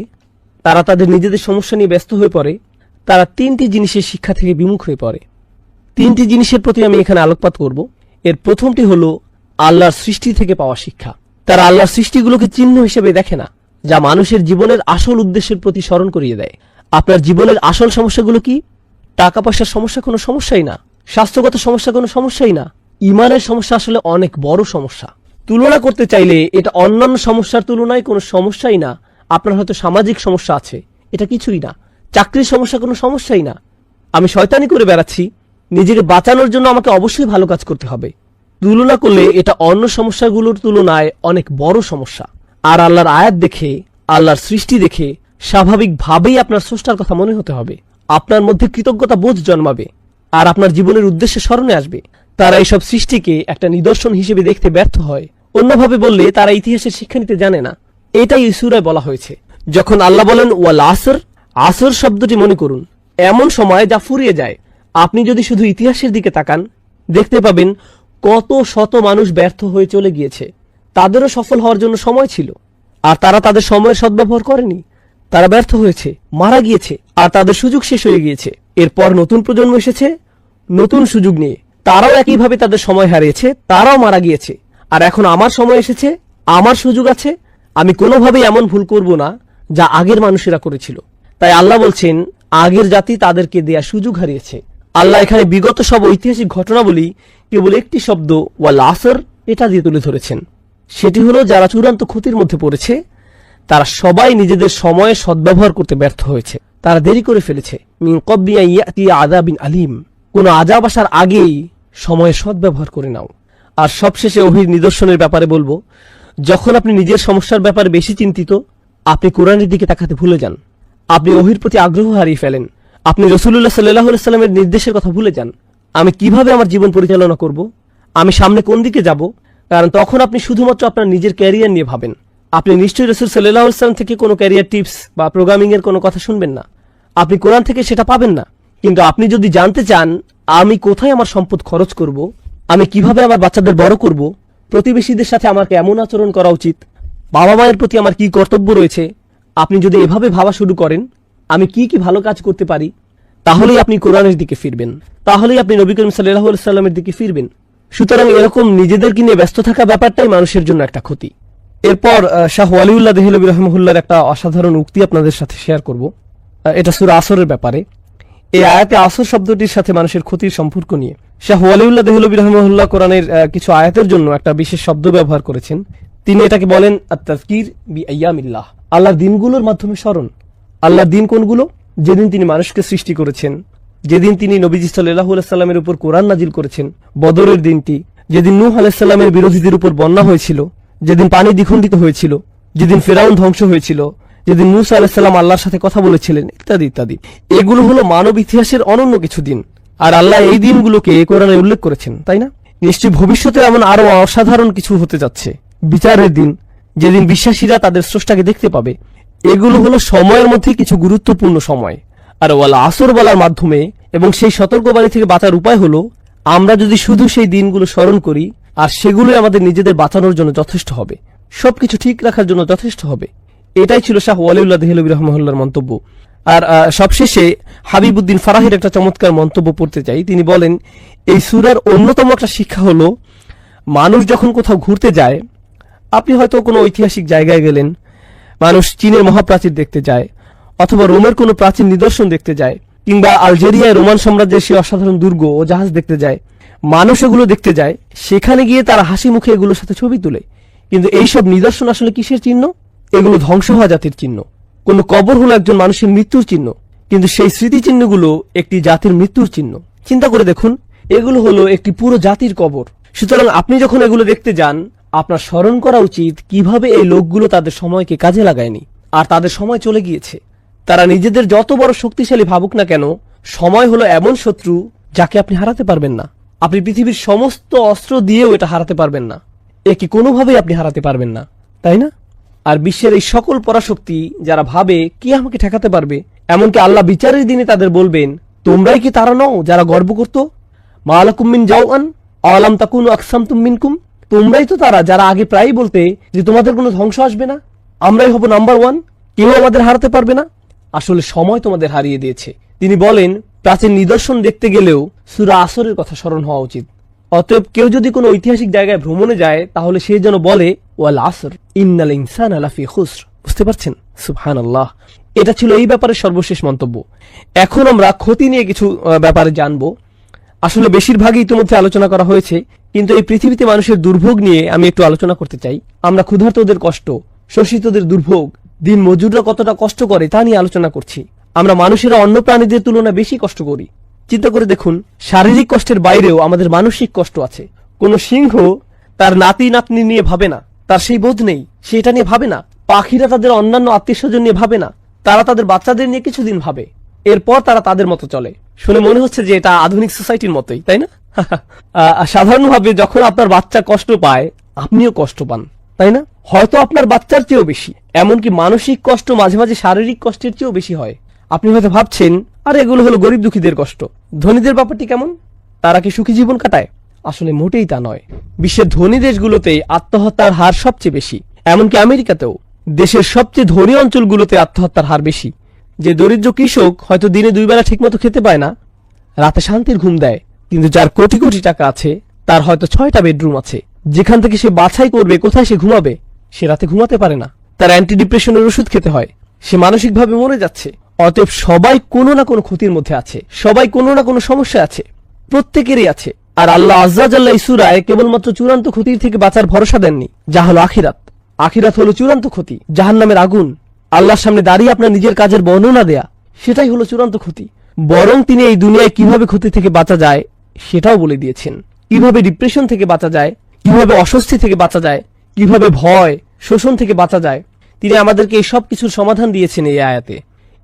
তারা তাদের নিজেদের সমস্যা নিয়ে ব্যস্ত হয়ে পড়ে, তারা 3টি জিনিসের শিক্ষা থেকে বিমুখ হয়ে পড়ে। 3টি জিনিসের প্রতি আমি এখানে আলোকপাত করব। এর প্রথমটি হলো আল্লাহর সৃষ্টি থেকে পাওয়া শিক্ষা। তারা আল্লাহর সৃষ্টিগুলোকে চিহ্ন হিসেবে দেখে না, যা মানুষের জীবনের আসল উদ্দেশ্যের প্রতি স্মরণ করিয়ে দেয়। আপনার জীবনের আসল সমস্যাগুলো কি? টাকা পয়সার সমস্যা কোনো সমস্যাই না, স্বাস্থ্যগত সমস্যা কোনো সমস্যাই না। ইমানের সমস্যা আসলে অনেক বড় সমস্যা। তুলনা করতে চাইলে এটা অন্যান্য সমস্যার তুলনায় কোনো সমস্যাই না। আপনার হয়তো সামাজিক সমস্যা আছে, এটা কিছুই না। চাকরির সমস্যা কোনো সমস্যাই না। আমি শয়তানি করে বেড়াচ্ছি, নিজেকে বাঁচানোর জন্য আমাকে অবশ্যই ভালো কাজ করতে হবে। তুলনা করলে এটা অন্য সমস্যাগুলোর তুলনায় অনেক বড় সমস্যা। আর আল্লাহর আয়াত দেখে, আল্লাহর সৃষ্টি দেখে স্বাভাবিকভাবেই আপনার স্রষ্টার কথা মনে হতে হবে। আপনার মধ্যে কৃতজ্ঞতা বোধ জন্মাবে, আর আপনার জীবনের উদ্দেশ্যে স্মরণে আসবে। তারা এইসব সৃষ্টিকে একটা নিদর্শন হিসেবে দেখতে ব্যর্থ হয়। অন্যভাবে বললে তারা ইতিহাসের শিক্ষা নিতে জানে না। এটাই সূরায় বলা হয়েছে। যখন আল্লাহ বলেন ওয়াল আসর, আসর শব্দটি মনে করুন, এমন সময় যা ফুরিয়ে যায়। আপনি যদি শুধু ইতিহাসের দিকে তাকান, দেখতে পাবেন কত শত মানুষ ব্যর্থ হয়ে চলে গিয়েছে। তাদেরও সফল হওয়ার জন্য সময় ছিল, আর তারা তাদের সময়ের সদ্ব্যবহার করেনি। তারা ব্যর্থ হয়েছে, মারা গিয়েছে, আর তাদের সুযোগ শেষ হয়ে গিয়েছে। এরপর নতুন প্রজন্ম এসেছে নতুন সুযোগ নিয়ে, তারাও একইভাবে তাদের সময় হারিয়েছে, তারাও মারা গিয়েছে। আর এখন আমার সময় এসেছে, আমার সুযোগ আছে, আমি কোনোভাবেই এমন ভুল করব না যা আগের মানুষেরা করেছিল। তাই আল্লাহ বলছেন, আগের জাতি তাদেরকে দেয়া সুযোগ হারিয়েছে। আল্লাহ এখানে বিগত সব ঐতিহাসিক ঘটনাবলী কেবল একটি শব্দ ওয়াল আসর এটা দিয়ে তুলে ধরেছেন। সেটি হলো, যারা চূড়ান্ত ক্ষতির মধ্যে পড়েছে, তারা সবাই নিজেদের সময়ে সদ্ব্যবহার করতে ব্যর্থ হয়েছে। তারা দেরি করে ফেলেছে। মিন ক্বাবলি আন ইয়াতিয়া আযাবিন আলীম, কোন আযাব আসার আগেই সময়ে সদ্ব্যবহার করে নাও। আর সবশেষে ওহীর নিদর্শনের ব্যাপারে বলবো, যখন আপনি নিজের সমস্যার ব্যাপারে বেশি চিন্তিত, আপনি কোরআনের দিকে তাকাতে ভুলে যান। আপনি ওহীর প্রতি আগ্রহ হারিয়ে ফেলেন। আপনি রাসূলুল্লাহ সাল্লাল্লাহু আলাইহি ওয়াসাল্লামের নির্দেশের কথা ভুলে যান। আমি কিভাবে আমার জীবন পরিচালনা করব, আমি সামনে কোন দিকে যাব, কারণ তখন আপনি শুধুমাত্র আপনার নিজের ক্যারিয়ার নিয়ে ভাবেন। আপনি নিশ্চয়ই রাসূল সাল্লাল্লাহু আলাইহি ওয়াসাল্লাম থেকে কোনো ক্যারিয়ার টিপস বা প্রোগ্রামিং এর কোনো কথা শুনবেন না। আপনি কোরআন থেকে সেটা পাবেন না। কিন্তু আপনি যদি জানতে চান আমি কোথায় আমার সম্পদ খরচ করব, আমি কিভাবে আমার বাচ্চাদের বড় করব, প্রতিবেশীদের সাথে আমার কেমন আচরণ করা উচিত, বাবা মায়ের প্রতি আমার কি কর্তব্য রয়েছে, আপনি যদি এভাবে ভাবা শুরু করেন আমি কি কি ভালো কাজ করতে পারি, তাহলেই আপনি কোরআনের দিকে ফিরবেন, তাহলেই আপনি নবী করিম সাল্লাল্লাহু আলাইহি ওয়াসাল্লামের দিকে ফিরবেন। সুতরাং এরকম নিজেদেরকে নিয়ে ব্যস্ত থাকা ব্যাপারটাই মানুষের জন্য একটা ক্ষতি। এরপর শাহ ওয়ালিউল্লাহ দেহলভী রহমহুল্লাহর একটা অসাধারণ উক্তি আপনাদের সাথে শেয়ার করব। এটা সূরা আসরের ব্যাপারে। এই আয়াতে আসর শব্দটির সাথে মানুষের ক্ষতির সম্পর্ক নিয়ে শাহ ওয়ালিউল্লাহ দেহলভী রহমহুল্লাহ কোরআনের কিছু আয়াতের জন্য একটা বিশেষ শব্দ ব্যবহার করেছেন। তিনি এটাকে বলেন আত-তাযকির বিআইয়ামিল্লাহ, আল্লাহর দিনগুলোর মাধ্যমে স্মরণ। আল্লাহর দিন কোনগুলো? যেদিন তিনি মানুষকে সৃষ্টি করেছেন, যেদিন তিনি নবীজি সাল্লাল্লাহু আলাইহি সাল্লামের উপর কোরআন নাজিল করেছেন, বদরের দিনটি, যেদিন নূহ আলাইহিস সালামের বিরোধীদের উপর বন্যা হয়েছিল, যেদিন পানি দ্বিখণ্ডিত হয়েছিল, যেদিন ফেরাউন ধ্বংস হয়েছিল, যেদিন মূসা আলাইহিস সালাম আল্লাহর সাথে কথা বলেছিলেন, ইত্যাদি ইত্যাদি। এগুলো হলো মানব ইতিহাসের অনন্য কিছু দিন, আর আল্লাহ এই দিনগুলোকে কোরআনে উল্লেখ করেছেন, তাই না? নিশ্চয়ই ভবিষ্যতে এমন আরো অসাধারণ কিছু হতে যাচ্ছে। বিচারের দিন, যেদিন বিশ্বাসীরা তাদের স্রষ্টাকে দেখতে পাবে। এগুলো হলো সময়ের মধ্যে কিছু গুরুত্বপূর্ণ সময়। আর ওয়াল আসর বলার মাধ্যমে এবং সেই সতর্কবাণী থেকে বাঁচার উপায় হলো আমরা যদি শুধু সেই দিনগুলো স্মরণ করি, আর সেগুলোই আমাদের নিজেদের বাঁচানোর জন্য যথেষ্ট হবে, সবকিছু ঠিক রাখার জন্য যথেষ্ট হবে। এটাই ছিল শাহ ওয়ালিউল্লাহ দেহলভী রহমহুল্লাহর মন্তব্য। আর সবশেষে হাবিবউদ্দিন ফারাহির একটা চমৎকার মন্তব্য পড়তে চাই। তিনি বলেন, এই সূরার অন্যতম একটা শিক্ষা হলো, মানুষ যখন কোথাও ঘুরতে যায়, আপনি হয়তো কোনো ঐতিহাসিক জায়গায় গেলেন, মানুষ চীনের মহাপ্রাচীর দেখতে যায়, অথবা রোমের কোনো প্রাচীন নিদর্শন দেখতে যায়, কিংবা আলজেরিয়ায় রোমান সাম্রাজ্যের সেই অসাধারণ দুর্গ ও জাহাজ দেখতে যায়। মানুষ এগুলো দেখতে যায়, সেখানে গিয়ে তারা হাসি মুখে এগুলোর সাথে ছবি তুলে। কিন্তু এইসব নিদর্শন আসলে কিসের চিহ্ন? এগুলো ধ্বংস হওয়া জাতির চিহ্ন। কোন কবর হলো একজন মানুষের মৃত্যুর চিহ্ন, কিন্তু সেই স্মৃতিচিহ্নগুলো একটি জাতির মৃত্যুর চিহ্ন। চিন্তা করে দেখুন, এগুলো হলো একটি পুরো জাতির কবর। সুতরাং আপনি যখন এগুলো দেখতে যান, আপনার স্মরণ করা উচিত কিভাবে এই লোকগুলো তাদের সময়কে কাজে লাগায়নি, আর তাদের সময় চলে গিয়েছে। তারা নিজেদের যত বড় শক্তিশালী ভাবুক না কেন, সময় হলো এমন শত্রু যাকে আপনি হারাতে পারবেন না। আপনি পৃথিবীর সমস্ত অস্ত্র দিয়েও এটা হারাতে পারবেন না, একে কোনোভাবেই আপনি হারাতে পারবেন না, তাই না? আর বিশ্বের এই সকল পরাশক্তি যারা ভাবে কি আমাকে ঠেকাতে পারবে, এমনকি আল্লাহ বিচারের দিনে তাদের বলবেন, তোমরাই কি তারা নও যারা গর্ব করত? মা লাকুম মিন জাওআন আলাম তাকুনু আকসামতুম মিনকুম, তোমরাই তো তারা যারা আগে প্রায়ই বলতে যে তোমাদের কোনো ধ্বংস আসবে না, আমরাই হব নাম্বার ওয়ান, কেউ আমাদের হারাতে পারবে না। আসলে সময় তোমাদের হারিয়ে দিয়েছে। তিনি বলেন, প্রাচীন নিদর্শন দেখতে গেলেও সূরা আসরের কথা স্মরণ হওয়া উচিত। অতএব কেউ যদি কোনো ঐতিহাসিক জায়গায় ভ্রমণে যায়, তাহলে সে যেন বলে ওয়াল আসর ইন্নাল ইনসানা লাফি খুসর। বুঝতে পারছেন? সুবহানাল্লাহ। এটা ছিল এই ব্যাপারে সর্বশেষ মন্তব্য। এখন আমরা ক্ষতি নিয়ে কিছু ব্যাপারে জানবো। আসলে বেশিরভাগই ইতিমধ্যে আলোচনা করা হয়েছে, কিন্তু এই পৃথিবীতে মানুষের দুর্ভোগ নিয়ে আমি একটু আলোচনা করতে চাই। আমরা ক্ষুধার্তদের কষ্ট, শোষিতদের দুর্ভোগ, দিন মজুররা কতটা কষ্ট করে তা নিয়ে আলোচনা করছি। আমরা মানুষেরা অন্য প্রাণীদের তুলনায় বেশি কষ্ট করি। চিন্তা করে দেখুন, শারীরিক কষ্টের বাইরেও আমাদের মানসিক কষ্ট আছে। কোন সিংহ তার নাতি নাতনি নিয়ে ভাবে না, তার সেই বোধ নেই, সে এটা নিয়ে ভাবে না। পাখিরা তাদের অন্যান্য আত্মীয় স্বজন নিয়ে ভাবে না, তারা তাদের বাচ্চাদের নিয়ে কিছুদিন ভাবে, এরপর তারা তাদের মতো চলে। শুনে মনে হচ্ছে যে এটা আধুনিক সোসাইটির মতোই, তাই না? সাধারণভাবে যখন আপনার বাচ্চা কষ্ট পায়, আপনিও কষ্ট পান, তাই না? হয়তো আপনার বাচ্চার চেয়েও বেশি। এমনকি মানসিক কষ্ট মাঝে মাঝে শারীরিক কষ্টের চেয়েও বেশি হয়। আপনি হয়তো ভাবছেন, আর এগুলো হলো গরিব দুঃখীদের কষ্ট, ধনীদের ব্যাপারটি কেমন? তারা কি সুখী জীবন কাটায়? আসলে মোটেই তা নয়। বিশ্বের ধনী দেশগুলোতে আত্মহত্যার হার সবচেয়ে বেশি। এমনকি আমেরিকাতেও দেশের সবচেয়ে ধনী অঞ্চলগুলোতে আত্মহত্যার হার বেশি। যে দরিদ্র কৃষক হয়তো দিনে 2 বেলা ঠিকমতো খেতে পায় না, রাতে শান্তির ঘুম দেয়, কিন্তু যার কোটি কোটি টাকা আছে, তার হয়তো 6টা বেডরুম আছে, যেখান থেকে সে বাছাই করবে কোথায় সে ঘুমাবে, সে রাতে ঘুমাতে পারে না, তার অ্যান্টি ডিপ্রেশনের ওষুধ খেতে হয়, সে মানসিকভাবে মরে যাচ্ছে। অতএব সবাই কোনো না কোনো ক্ষতির মধ্যে আছে, সবাই কোনো না কোনো সমস্যা আছে, প্রত্যেকেরই আছে। আর আল্লাহ আজ্জা জাল্লা এই সূরায় কেবলমাত্র চূড়ান্ত ক্ষতির থেকে বাঁচার ভরসা দেননি, যা হলো আখিরাত। আখিরাত হলো চূড়ান্ত ক্ষতি, জাহান্নামের আগুন, আল্লাহর সামনে দাঁড়িয়ে আপনার নিজের কাজের বর্ণনা দেয়া, সেটাই হলো চূড়ান্ত ক্ষতি। বরং তিনি এই দুনিয়ায় কিভাবে ক্ষতি থেকে বাঁচা যায় সেটাও বলে দিয়েছেন। কিভাবে ডিপ্রেশন থেকে বাঁচা যায়, কিভাবে অস্বস্তি থেকে বাঁচা যায়, কিভাবে ভয় শোষণ থেকে বাঁচা যায়, তিনি আমাদেরকে এই সব কিছুর সমাধান দিয়েছেন এই আয়াতে।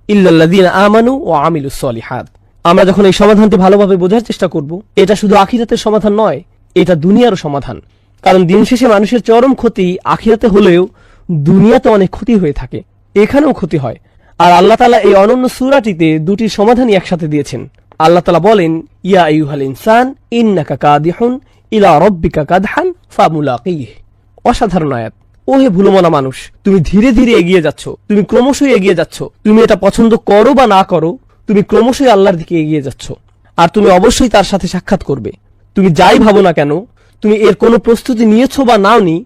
ইল্লাল্লাযীনা আমানু ওয়া আমিলুস সলিহাত। আমরা যখন এই সমাধানটি ভালোভাবে বোঝার চেষ্টা করব, এটা শুধু আখিরাতের সমাধান নয়, এটা দুনিয়ারও সমাধান। কারণ দিন শেষে মানুষের চরম ক্ষতি আখিরাতে হলেও দুনিয়াতে অনেক ক্ষতি হয়ে থাকে, এখানেও ক্ষতি হয়। আর আল্লাহ তাআলা এই অনন্য সূরাটিতে দুটির সমাধানই একসাথে দিয়েছেন। আল্লাহ তাআলা বলেন, ইয়া আইয়ুহাল ইনসান ইন্নাকা কাদিহুন ইলা রাব্বিকা কাদহান ফামুলাকিহ। অসাধারণ আয়াত। ওহে ভুলমনা মানুষ, তুমি ধীরে ধীরে এগিয়ে যাচ্ছ, তুমি ক্রমশই এগিয়ে যাচ্ছ। তুমি এটা পছন্দ করো বা না করো, তুমি ক্রমশই আল্লাহর দিকে এগিয়ে যাচ্ছ, আর তুমি অবশ্যই তার সাথে সাক্ষাৎ করবে। তুমি যাই ভাবো না কেন, তুমি এর কোনো প্রস্তুতি নিয়েছো বা নাওনি,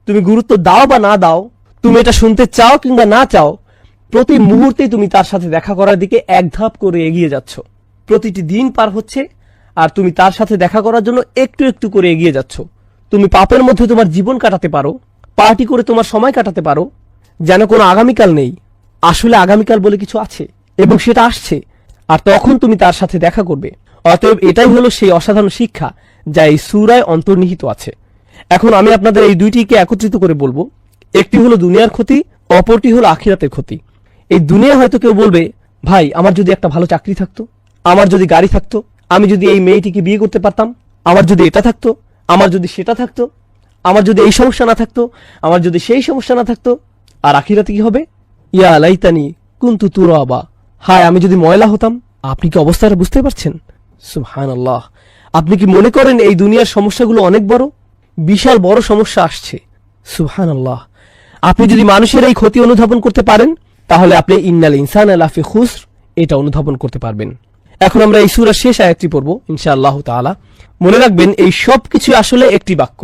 তুমি গুরুত্ব দাও বা না দাও, তুমি এটা শুনতে চাও কিংবা না চাও, প্রতি মুহূর্তে তুমি তার সাথে দেখা করার দিকে এক ধাপ করে এগিয়ে যাচ্ছ। প্রতিটি দিন পার হচ্ছে আর তুমি তার সাথে দেখা করার জন্য একটু একটু করে এগিয়ে যাচ্ছ। তুমি পাপের মধ্যে তোমার জীবন কাটাতে পারো, পার্টি করে তোমার সময় কাটাতে পারো, যেন কোনো আগামীকাল নেই। আসলে আগামীকাল বলে কিছু আছে এবং সেটা আসছে, আর তখন তুমি তার সাথে দেখা করবে। অতএব এটাই হলো সেই অসাধারণ শিক্ষা যা এই সূরায় অন্তর্নিহিত আছে। এখন আমি আপনাদের এই দুইটিকে একত্রিত করে বলবো। একটি হলো দুনিয়ার ক্ষতি, অপরটি হলো আখিরাতের ক্ষতি। এই দুনিয়া হয়তো কেউ বলবে, ভাই আমার যদি একটা ভালো চাকরি থাকতো, আমার যদি গাড়ি থাকতো, আমি যদি এই মেয়েটিকে বিয়ে করতে পারতাম, আমার যদি এটা থাকতো, আমার যদি সেটা থাকতো, আমার যদি এই সমস্যা না থাকতো, আমার যদি সেই সমস্যা না থাকতো। আর আখিরাতে কি হবে? ইয়া লাইতানি কুনতু তুরাবা, হায় আমি যদি ময়লা হতাম। আপনি কি অবস্থাটা বুঝতে পারছেন? সুবহানাল্লাহ। আপনি কি মনে করেন এই দুনিয়ার সমস্যাগুলো অনেক বড়? বিশাল বড় সমস্যা আসছে। সুবহানাল্লাহ। আপনি যদি মানুষের এই ক্ষতি অনুধাবন করতে পারেন, তাহলে আপনি ইন্নাল ইনসানা লাফি খুসর এটা অনুধাবন করতে পারবেন। এখন আমরা এই সূরার শেষ আয়াতটি পড়ব ইনশাআল্লাহ তাআলা। মনে রাখবেন এই সব কিছু আসলে একটি বাক্য।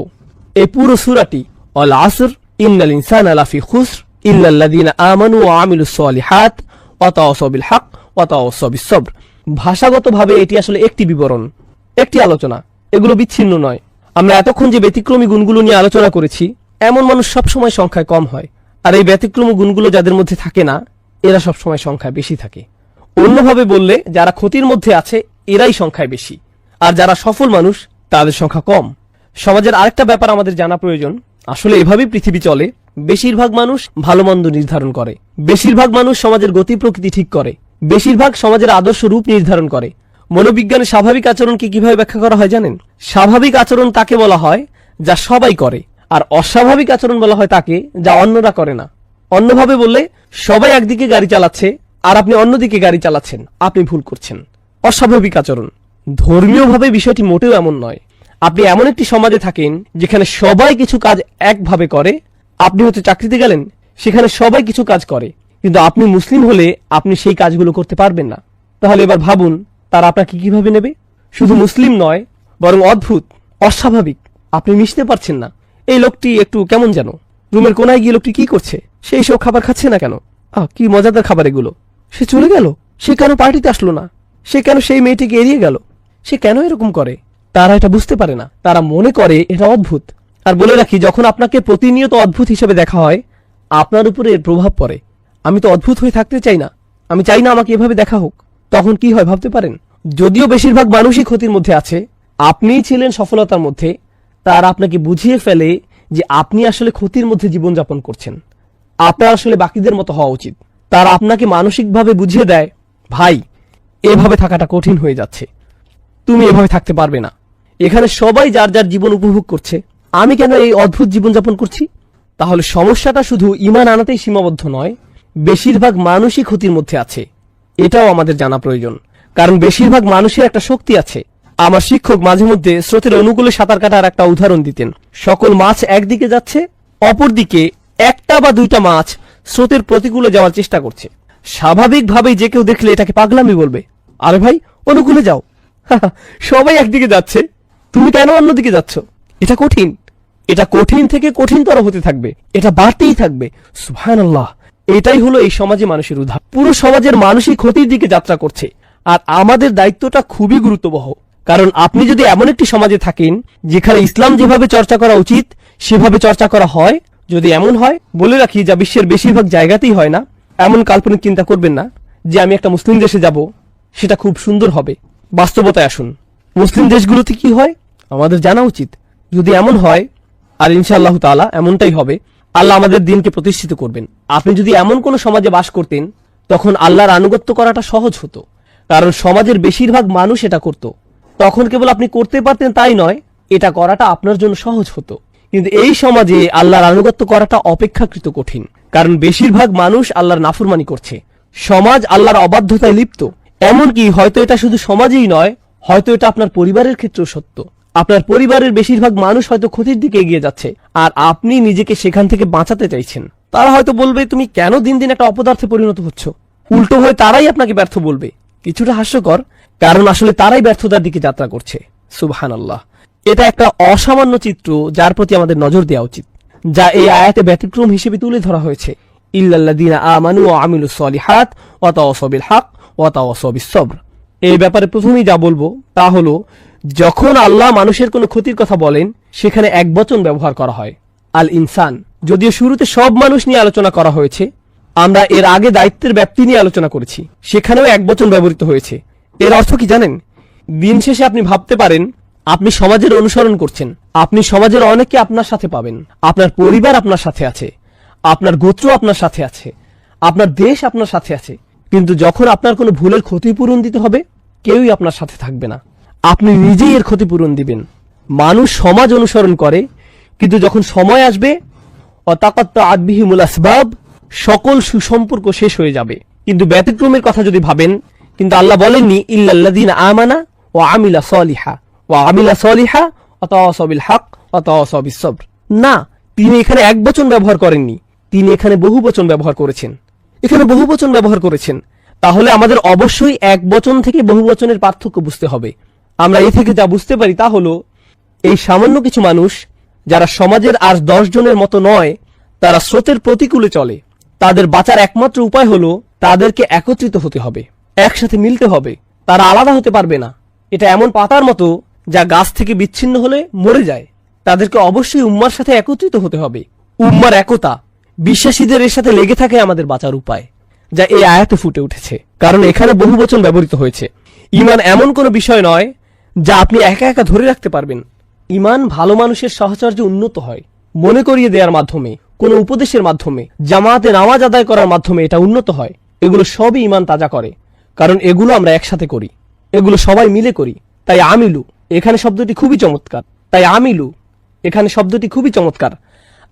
এই পুরো সূরাটি আল আসর ইন্নাল ইনসানা লাফি খুসর ইল্লাল্লাযীনা আমানু ওয়া আমিলুস সালিহাত ওয়া তাওয়াসাউ বিল হক ওয়া তাওয়াসাউ বিস সবর। ভাষাগতভাবে এটি আসলে একটি বিবরণ, একটি আলোচনা, এগুলো বিচ্ছিন্ন নয়। আমরা এতক্ষণ যে ব্যতিক্রমী গুণগুলো নিয়ে আলোচনা করেছি, এমন মানুষ সবসময় সংখ্যায় কম হয়, আর এই ব্যতিক্রমী গুণগুলো যাদের মধ্যে থাকে না, এরা সবসময় সংখ্যায় বেশি থাকে। অন্যভাবে বললে, যারা ক্ষতির মধ্যে আছে এরাই সংখ্যায় বেশি, আর যারা সফল মানুষ তাদের সংখ্যা কম। সমাজের আরেকটা ব্যাপার আমাদের জানা প্রয়োজন। আসলে এভাবেই পৃথিবী চলে। বেশিরভাগ মানুষ ভালো মন্দ নির্ধারণ করে, বেশিরভাগ মানুষ সমাজের গতি প্রকৃতি ঠিক করে, বেশিরভাগ সমাজের আদর্শ রূপ নির্ধারণ করে। মনোবিজ্ঞানে স্বাভাবিক আচরণকে কিভাবে ব্যাখ্যা করা হয় জানেন? স্বাভাবিক আচরণ তাকে বলা হয় যা সবাই করে, আর অস্বাভাবিক আচরণ বলা হয় তাকে যা অন্যরা করে না। অন্যভাবে বললে, সবাই একদিকে গাড়ি চালাচ্ছে আর আপনি অন্যদিকে গাড়ি চালাচ্ছেন, আপনি ভুল করছেন। অস্বাভাবিক আচরণ। ধর্মীয়ভাবে বিষয়টি মোটেও এমন নয়। আপনি এমন একটি সমাজে থাকেন যেখানে সবাই কিছু কাজ একভাবে করে। আপনি হয়তো চাকরিতে গেলেন, সেখানে সবাই কিছু কাজ করে, কিন্তু আপনি মুসলিম হলে আপনি সেই কাজগুলো করতে পারবেন না। তাহলে এবার ভাবুন, তারা আপনাকে কিভাবে নেবে? শুধু মুসলিম নয়, বরং অদ্ভুত, অস্বাভাবিক। আপনি মিশতে পারছেন না। এই লোকটি একটু কেমন যেন, রুমের কোনায় গিয়ে লোকটি কি করছে? সেই সব খাবার খাচ্ছে না কেন? কি মজাদার খাবার এগুলো। সে চলে গেল, সে কেন পার্টিতে আসলো না? সে কেন সেই মেয়েটিকে এড়িয়ে গেল? সে কেন এরকম করে? তারা এটা বুঝতে পারে না, তারা মনে করে এটা অদ্ভুত। আর বলে রাখি, যখন আপনাকে প্রতিনিয়ত অদ্ভুত হিসেবে দেখা হয়, আপনার উপরে এর প্রভাব পড়ে। আমি তো অদ্ভুত হয়ে থাকতে চাই না, আমি চাই না আমাকে এভাবে দেখা হোক। তখন কি হয় ভাবতে পারেন? যদিও বেশিরভাগ মানুষই ক্ষতির মধ্যে আছে, আপনিই ছিলেন সফলতার মধ্যে, তারা আপনাকে বুঝিয়ে ফেলে যে আপনি আসলে ক্ষতির মধ্যে জীবনযাপন করছেন। আপনার আসলে বাকিদের মতো হওয়া উচিত। তারা আপনাকে মানসিকভাবে বুঝিয়ে দেয়, ভাই এভাবে থাকাটা কঠিন হয়ে যাচ্ছে, তুমি এভাবে থাকতে পারবে না। এখানে সবাই যার যার জীবন উপভোগ করছে, আমি কেন এই অদ্ভুত জীবনযাপন করছি? তাহলে সমস্যাটা শুধু ঈমান আনাতেই সীমাবদ্ধ নয়, বেশিরভাগ মানুষই ক্ষতির মধ্যে আছে, এটাও আমাদের জানা প্রয়োজন। কারণ বেশিরভাগ মানুষের একটা শক্তি আছে। আমার শিক্ষক মাঝে মধ্যে স্রোতের অনুকূলে সাঁতার কাটার একটা উদাহরণ দিতেন। সকল মাছ একদিকে যাচ্ছে, অপরদিকে একটা বা দুইটা মাছ স্রোতের প্রতিকূলে যাওয়ার চেষ্টা করছে। স্বাভাবিকভাবেই যে কেউ দেখলে এটাকে পাগলামি বলবে, আরে ভাই অনুকূলে যাও, সবাই একদিকে যাচ্ছে, তুমি কেন অন্যদিকে যাচ্ছ? এটা কঠিন, এটা কঠিন থেকে কঠিনতর হতে থাকবে, এটা বাড়তেই থাকবে। সুবহানাল্লাহ। এটাই হলো এই সমাজে মানুষের উদাহরণ। পুরো সমাজের মানুষই ক্ষতির দিকে যাত্রা করছে, আর আমাদের দায়িত্বটা খুবই গুরুত্ববহ। কারণ আপনি যদি এমন একটি সমাজে থাকেন যেখানে ইসলাম যেভাবে চর্চা করা উচিত সেভাবে চর্চা করা হয়, যদি এমন হয়, বলে রাখি যা বিশ্বের বেশিরভাগ জায়গাতেই হয় না, এমন কাল্পনিক চিন্তা করবেন না যে আমি একটা মুসলিম দেশে যাব, সেটা খুব সুন্দর হবে। বাস্তবতায় আসুন, মুসলিম দেশগুলোতে কি হয় আমাদের জানা উচিত। যদি এমন হয়, আর ইনশাআল্লাহ তাআলা এমনটাই হবে, আল্লাহ আমাদের দিনকে প্রতিষ্ঠিত করবেন। আপনি যদি এমন কোন সমাজে বাস করতেন, তখন আল্লাহর আনুগত্য করাটা সহজ হতো, কারণ সমাজের বেশিরভাগ মানুষ এটা করত। তখন কেবল আপনি করতে পারতেন তাই নয়, এটা করাটা আপনার জন্য সহজ হতো। কিন্তু এই সমাজে আল্লাহর আনুগত্য করাটা অপেক্ষাকৃত কঠিন, কারণ বেশিরভাগ মানুষ আল্লাহর নাফরমানি করছে। সমাজ আল্লাহর অবাধ্যতায় লিপ্ত। এমনকি হয়তো এটা শুধু সমাজেই নয়, হয়তো এটা আপনার পরিবারের ক্ষেত্রেও সত্য। আপনার পরিবারের বেশিরভাগ মানুষ হয়তো ক্ষতির দিকে এগিয়ে যাচ্ছে, আর আপনি নিজেকে সেখান থেকে বাঁচাতে চাইছেন। তারা হয়তো বলবে, তুমি কেন দিন দিন একটা অপদার্থে পরিণত হচ্ছ? উল্টো হয়ে তারাই আপনাকে ব্যর্থ বলবে। কিছুটা হাস্যকর, কারণ আসলে তারাই ব্যর্থতার দিকে যাত্রা করছে। সুবহানাল্লাহ। এটা একটা অসামান্য চিত্র যার প্রতি আমাদের নজর দেওয়া উচিত। যা এই আয়াতে ব্যতিক্রম হিসেবে তুলে ধরা হয়েছে। ইল্লাল্লাযীনা আমানু ওয়া আমিলুস সলিহাত ওয়া তাওয়াসাউ বিল হক ওয়া তাওয়াসাউ বিস সবর। এই ব্যাপারে প্রথমেই যা বলবো তা হলো, যখন আল্লাহ মানুষের কোনো ক্ষতির কথা বলেন সেখানে একবচন ব্যবহার করা হয়, আল ইনসান। যদিও শুরুতে সব মানুষ নিয়ে আলোচনা করা হয়েছে, আমরা এর আগে দায়িত্বের ব্যাপ্তি নিয়ে আলোচনা করেছি, সেখানেও একবচন ব্যবহৃত হয়েছে। এর অর্থ কি জানেন? দিন শেষে আপনি ভাবতে পারেন আপনি সমাজের অনুসরণ করছেন, আপনি সমাজের অনেককে আপনার সাথে পাবেন, আপনার পরিবার আপনার সাথে আছে, আপনার গোত্র আপনার সাথে আছে, আপনার দেশ আপনার সাথে আছে, কিন্তু যখন আপনার কোনো ভুলের ক্ষতিপূরণ দিতে হবে কেউই আপনার সাথে থাকবে না, আপনি নিজেই এর ক্ষতিপূরণ দিবেন। মানুষ সমাজ অনুসরণ করে, কিন্তু যখন সময় আসবে অতাকাত্তাআত বিহিমুল আসবাব, সকল সুসম্পর্ক শেষ হয়ে যাবে। কিন্তু ব্যতিক্রমের কথা যদি ভাবেন, কিন্তু আল্লাহ বলেননি ইল্লাল্লাযীনা আমানা ওয়া আমিলা সলিহা ওয়া আমিলা সলিহা ওয়া তাওয়াসাউ বিল হক ওয়া তাওয়াসাউ বিস সবর। না, তিনি এখানে একবচন ব্যবহার করেননি, তিনি এখানে বহুবচন ব্যবহার করেছেন। এখানে বহুবচন ব্যবহার করেছেন, তাহলে আমাদের অবশ্যই একবচন থেকে বহুবচনের পার্থক্য বুঝতে হবে। আমরা এ থেকে যা বুঝতে পারি তা হলো, এই সামান্য কিছু মানুষ যারা সমাজের আর 10 জনের মতো নয়, তারা স্রোতের প্রতিকূলে চলে, তাদের বাঁচার একমাত্র উপায় হলো তাদেরকে একত্রিত হতে হবে, একসাথে মিলতে হবে, তারা আলাদা হতে পারবে না। এটা এমন পাতার মতো যা গাছ থেকে বিচ্ছিন্ন হলে মরে যায়, তাদেরকে অবশ্যই উম্মার সাথে একত্রিত হতে হবে। উম্মার একতা, বিশ্বাসীদের এর সাথে লেগে থাকে আমাদের বাঁচার উপায়, যা এই আয়াতে ফুটে উঠেছে, কারণ এখানে বহুবচন ব্যবহৃত হয়েছে। ঈমান এমন কোনো বিষয় নয় যা আপনি একা একা ধরে রাখতে পারবেন। ঈমান ভালো মানুষের সাহচর্য উন্নত হয়, মনে করিয়ে দেওয়ার মাধ্যমে, কোনো উপদেশের মাধ্যমে, জামাতে নামাজ আদায় করার মাধ্যমে এটা উন্নত হয়। এগুলো সবই ঈমান তাজা করে, কারণ এগুলো আমরা একসাথে করি, এগুলো সবাই মিলে করি। তাই আমিলু এখানে শব্দটি খুবই চমৎকার, তাই আমিলু এখানে শব্দটি খুবই চমৎকার।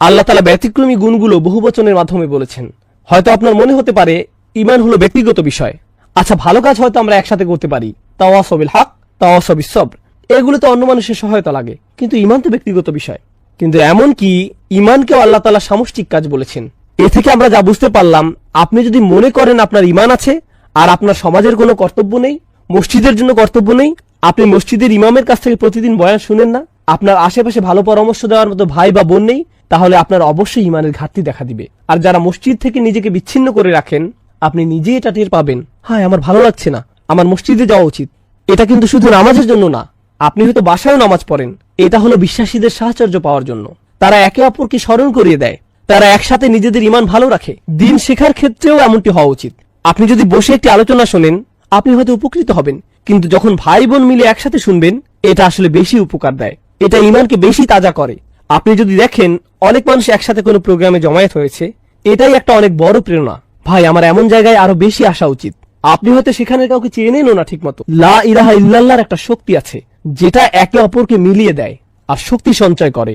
আল্লাহ তাআলা ব্যতিক্রমী গুণগুলো বহুবচনের মাধ্যমে বলেছেন। হয়তো আপনার মনে হতে পারে ঈমান হলো ব্যক্তিগত বিষয়। আচ্ছা, ভালো কাজ হয়তো আমরা একসাথে করতে পারি, তাওয়াসাউ বিল হক তাওয়াসাউ বিস সবর, এগুলো তো অন্য মানুষের সহায়তা লাগে, কিন্তু ঈমান তো ব্যক্তিগত বিষয়। কিন্তু এমন কি ঈমানকেও আল্লাহ তাআলা সামষ্টিক কাজ বলেছেন। এ থেকে আমরা যা বুঝতে পারলাম, আপনি যদি মনে করেন আপনার ঈমান আছে আর আপনার সমাজের কোনো কর্তব্য নেই, মসজিদের জন্য কর্তব্য নেই, আপনি মসজিদের ইমামের কাছ থেকে প্রতিদিন বয়ান শুনেন না, আপনার আশেপাশে ভালো পরামর্শ দেওয়ার মতো ভাই বা বোন নেই, তাহলে আপনার অবশ্যই ঈমানের ঘাটতি দেখা দিবে। আর যারা মসজিদ থেকে নিজেকে বিচ্ছিন্ন করে রাখেন, আপনি নিজেই এটা টের পাবেন, হায় আমার ভালো লাগছে না, আমার মসজিদে যাওয়া উচিত। এটা কিন্তু শুধু নামাজের জন্য না, আপনি হয়তো বাসায়ও নামাজ পড়েন, এটা হলো বিশ্বাসীদের সাহচর্য পাওয়ার জন্য। তারা একে অপরকে স্মরণ করিয়ে দেয়, তারা একসাথে নিজেদের ঈমান ভালো রাখে। দিন শেখার ক্ষেত্রেও এমনটি হওয়া উচিত। আপনি যদি বসে একটি আলোচনা শোনেন, আপনি হয়তো উপকৃত হবেন, কিন্তু যখন ভাই বোন মিলে একসাথে শুনবেন, এটা আসলে বেশি উপকার দেয়, এটা ঈমানকে বেশি তাজা করে। আপনি যদি দেখেন অনেক মানুষ একসাথে কোনো প্রোগ্রামে জমায়েত হয়েছে, এটাই একটা অনেক বড় প্রেরণা। ভাই, আমার এমন জায়গায় আরো বেশি আসা উচিত। আপনি হয়তো সেখানে কাউকে চেনেনও না ঠিক মতো। লা ইলাহা ইল্লাল্লাহর একটা শক্তি আছে, যেটা একে অপরকে মিলিয়ে দেয় আর শক্তি সঞ্চয় করে।